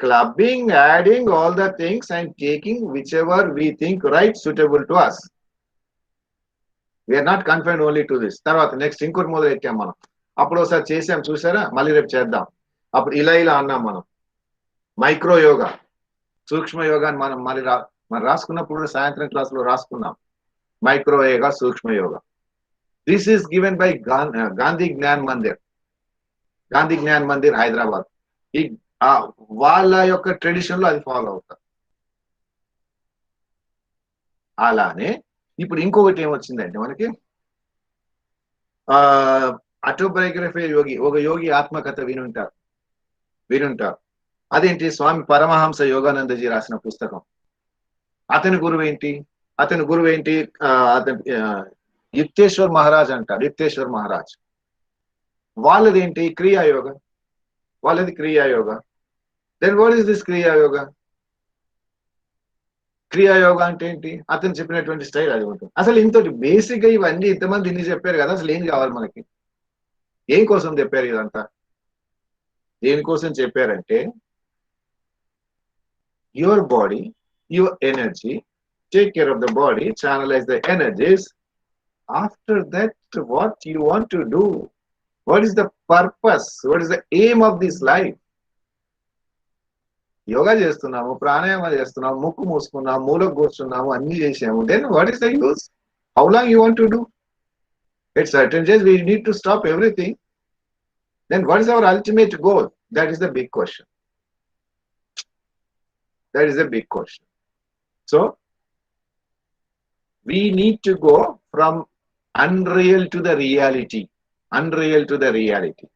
clubbing, adding all the things and taking whichever we think right, suitable to us. We are not confined only to this. తర్వాత next ఇంకోటి మొదలు పెట్టాం మనం. అప్పుడు ఒకసారి చేసాం, చూసారా, మళ్ళీ రేపు చేద్దాం. అప్పుడు ఇలా అన్నాం మనం, మైక్రో యోగా, సూక్ష్మ యోగా అని మనం రాసుకున్నప్పుడు సాయంత్రం క్లాసులో రాసుకున్నాం. మైక్రో యోగా, సూక్ష్మ yoga. This is given by Gandhi Gyan Mandir Hyderabad. ఈ వాళ్ళ యొక్క ట్రెడిషన్ లో అది ఫాలో అవుతారు. అలానే ఇప్పుడు ఇంకొకటి ఏమొచ్చిందంటే మనకి ఆటోబయోగ్రఫీ యోగి, ఒక యోగి ఆత్మకథ వినుంటారు. అదేంటి, స్వామి పరమహంస యోగానందజీ రాసిన పుస్తకం. అతని గురువు ఏంటి? అతని యుక్తేశ్వర్ మహారాజ్ అంటారు. Yukteswar Maharaj వాళ్ళదేంటి, Kriya Yoga. Then what is this Kriya Yoga? Kriya Yoga అంటే ఏంటి? అతను చెప్పినటువంటి స్టైల్ అది ఉంటుంది. అసలు ఇంతటి బేసిక్ గా ఇవన్నీ ఇంతమంది ఇన్ని చెప్పారు కదా, అసలు ఏం కావాలి మనకి? ఏం కోసం చెప్పారు ఇదంతా? దేనికోసం చెప్పారంటే, your body, your energy, take care of the body, channelize the energies. After that what you want to do? What is the purpose? What is the aim of this life? Yoga చేస్తున్నాము, ప్రాణాయామ చేస్తున్నాము, ముక్కు మూసుకున్నాము, మూలకు కూర్చున్నాము, అన్ని చేసాము. Then what is the use? How long you want to do? At certain stage we need to stop everything. Then what is our ultimate goal? That is the big question. So We need to go from unreal to the reality, unreal to the reality,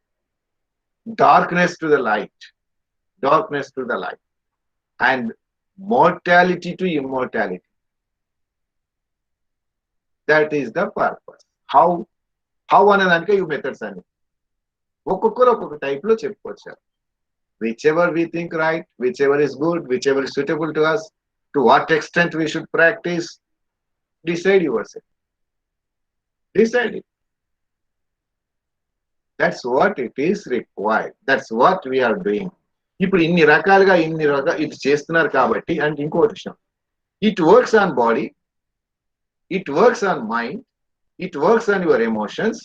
darkness to the light, darkness to the light, and mortality to immortality. That is the purpose. How అనేదానికి ఈ methods అన్ని ఒక్కొక్కరు ఒక్కొక్క type లో చెప్పుకొచ్చారు. Whichever we think right, whichever is good, whichever is suitable to us, to what extent we should practice, decide yourself. Decide it. That's what it is required. That's what we are doing. ఇప్పుడు ఇన్ని రకాలుగా ఇది చేస్తున్నారు కాబట్టి. And ఇంకోటి విషయం, it works on body, it works on mind, it works on your emotions,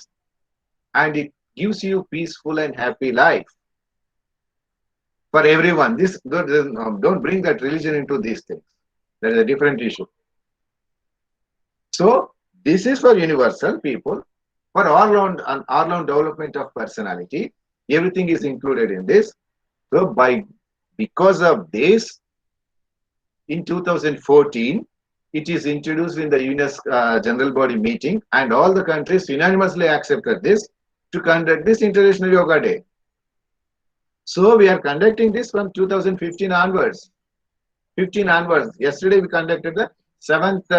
and it gives you peaceful and happy life for everyone. This don't bring that religion into these things. That is a different issue. So this is for universal people, for all-round development of personality. Everything is included in this. So because of this, in 2014, it is introduced in the UNESCO General Body meeting, and all the countries unanimously accepted this to conduct this International Yoga Day. So we are conducting this from 2015 onwards. 15 onwards. Yesterday we conducted the 7th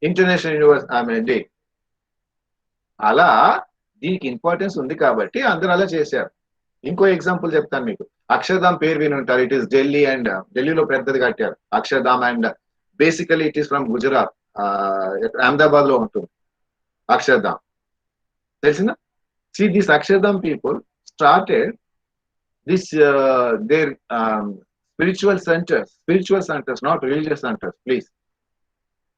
International Day. అలా దీనికి importance ఉంది కాబట్టి అందరూ అలా చేశారు. ఇంకో example చెప్తాను మీకు. అక్షర్ధామ్ పేరు విని ఉంటారు. ఇట్ ఈస్ ఢిల్లీ, అండ్ ఢిల్లీలో పెద్దది కట్టారు Akshardham, and basically it is from Gujarat, Ahmedabad లో ఉంటుంది అక్షర్ధామ్. తెలిసిందా? See, these Akshardham people started this their spiritual centers, not religious centers, please.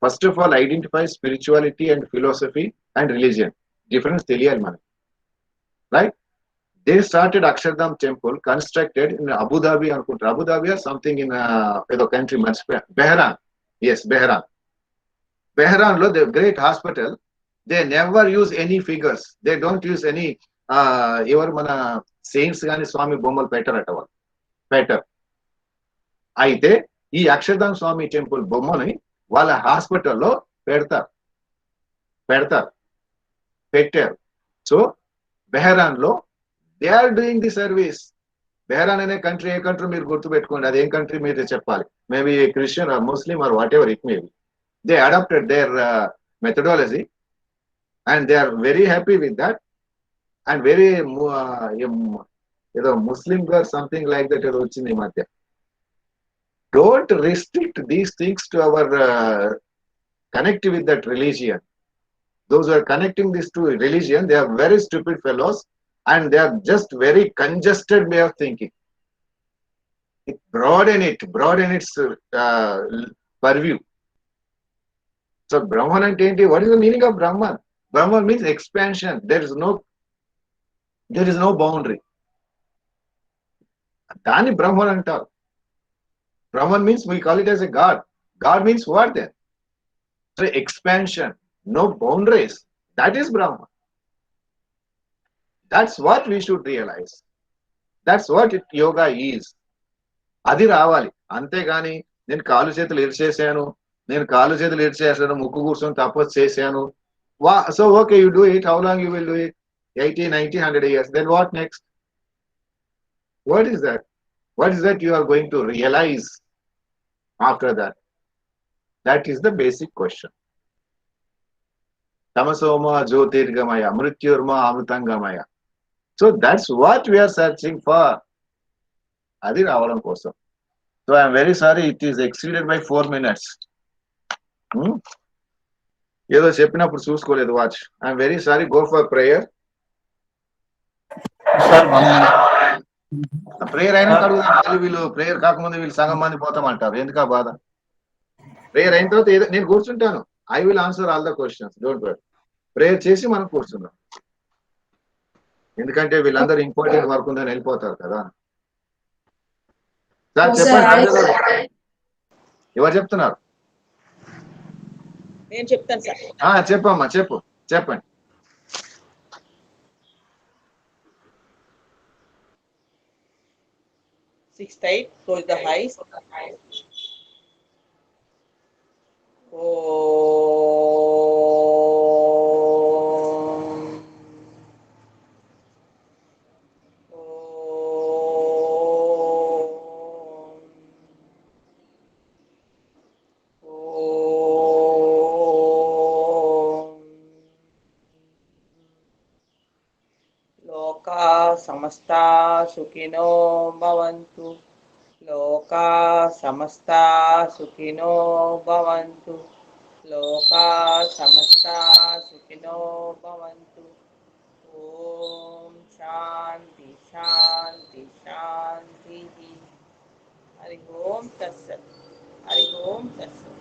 First of all, identify spirituality and philosophy and religion. Difference తెలియాలి మనకి, right? They started Akshardham temple, constructed in Abu Dhabi, అనుకుంటారు. Abu Dhabi or something in ఏదో country, Behran. Yes, Behran. Behran lo the great hospital. They never use any figures. They don't use any ఎవరు మన saints కానీ స్వామి బొమ్మలు పెట్టరట వాళ్ళు, పెట్టరు. అయితే ఈ అక్షర్ధామ్ స్వామి టెంపుల్ బొమ్మని వాళ్ళ హాస్పిటల్లో పెట్టారు. సో బెహరాన్ లో they are doing the service. Bahrain అనే కంట్రీ ఏ కంట్రీ మీరు గుర్తుపెట్టుకోండి, అది ఏం కంట్రీ మీరు చెప్పాలి. Maybe Christian or Muslim or whatever it maybe. They adapted their methodology and they are very happy with that, and very ఏదో Muslim or something like that ఏదో వచ్చింది ఈ మధ్య. Don't restrict these things to our connect with that religion. Those who are connecting this to religion, they are very stupid fellows, and they are just very congested way of thinking. Broaden its purview. So Brahman and enti, what is the meaning of Brahman? Brahman means expansion. There is no boundary. Dani Brahman antaru. Brahman means we call it as a God. God means what then? So expansion, no boundaries. That is Brahman. That's what we should realize. That's what yoga is. అది రావాలి. అంతేగాని నేను కాలు చేతులు ఇరిచేసాను, ముక్కు కూర్చొని తపస్సు చేశాను. So okay, you do it. How long you will do it? 80, 90, 100 years. Then what next? What is that? What is that you are going to realize after that? That is the basic question. Tamasoma Jyotirgamaya, Mrityurma Amritangamaya. So that's what we are searching for. Adi ravalam kosam. So I am very sorry, it is exceeded by 4 minutes. ఏదో చెప్పినప్పుడు చూసుకోలేదు watch. I'm very sorry. Go for prayer. Prayer అయినా అడుగుదాం. వీళ్ళు prayer కాకముందు వీళ్ళు సగం మంది పోతామంటారు. ఎందుకా బాధ? ప్రేయర్ అయిన తర్వాత నేను కూర్చుంటాను. I will answer all the questions. Don't worry. Prayer చేసి మనం కూర్చుందాం. ఎందుకంటే వీళ్ళందరూ ఇంపార్టెంట్ వర్క్ ఉందని వెళ్ళిపోతారు కదా. సార్ చెప్పండి. ఎవరు చెప్తున్నారు? నేను చెప్తాను సార్. చెప్పమ్మా, చెప్పండి. Six tight, close the eyes. Oh. సమస్తా సుఖినో భవంతు. లోకా సమస్తా సుఖినో భవంతు. లోకా సమస్తా సుఖినో భవంతు. ఓం శాంతి శాంతి శాంతి. హరి ఓం తత్సత్. హరి ఓం తత్సత్.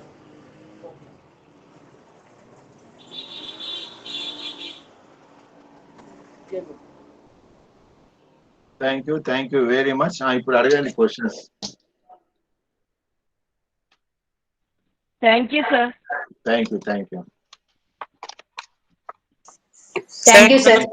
Thank you very much. ఇప్పుడు అడగండి questions. Thank you sir. Thank you thank you sir.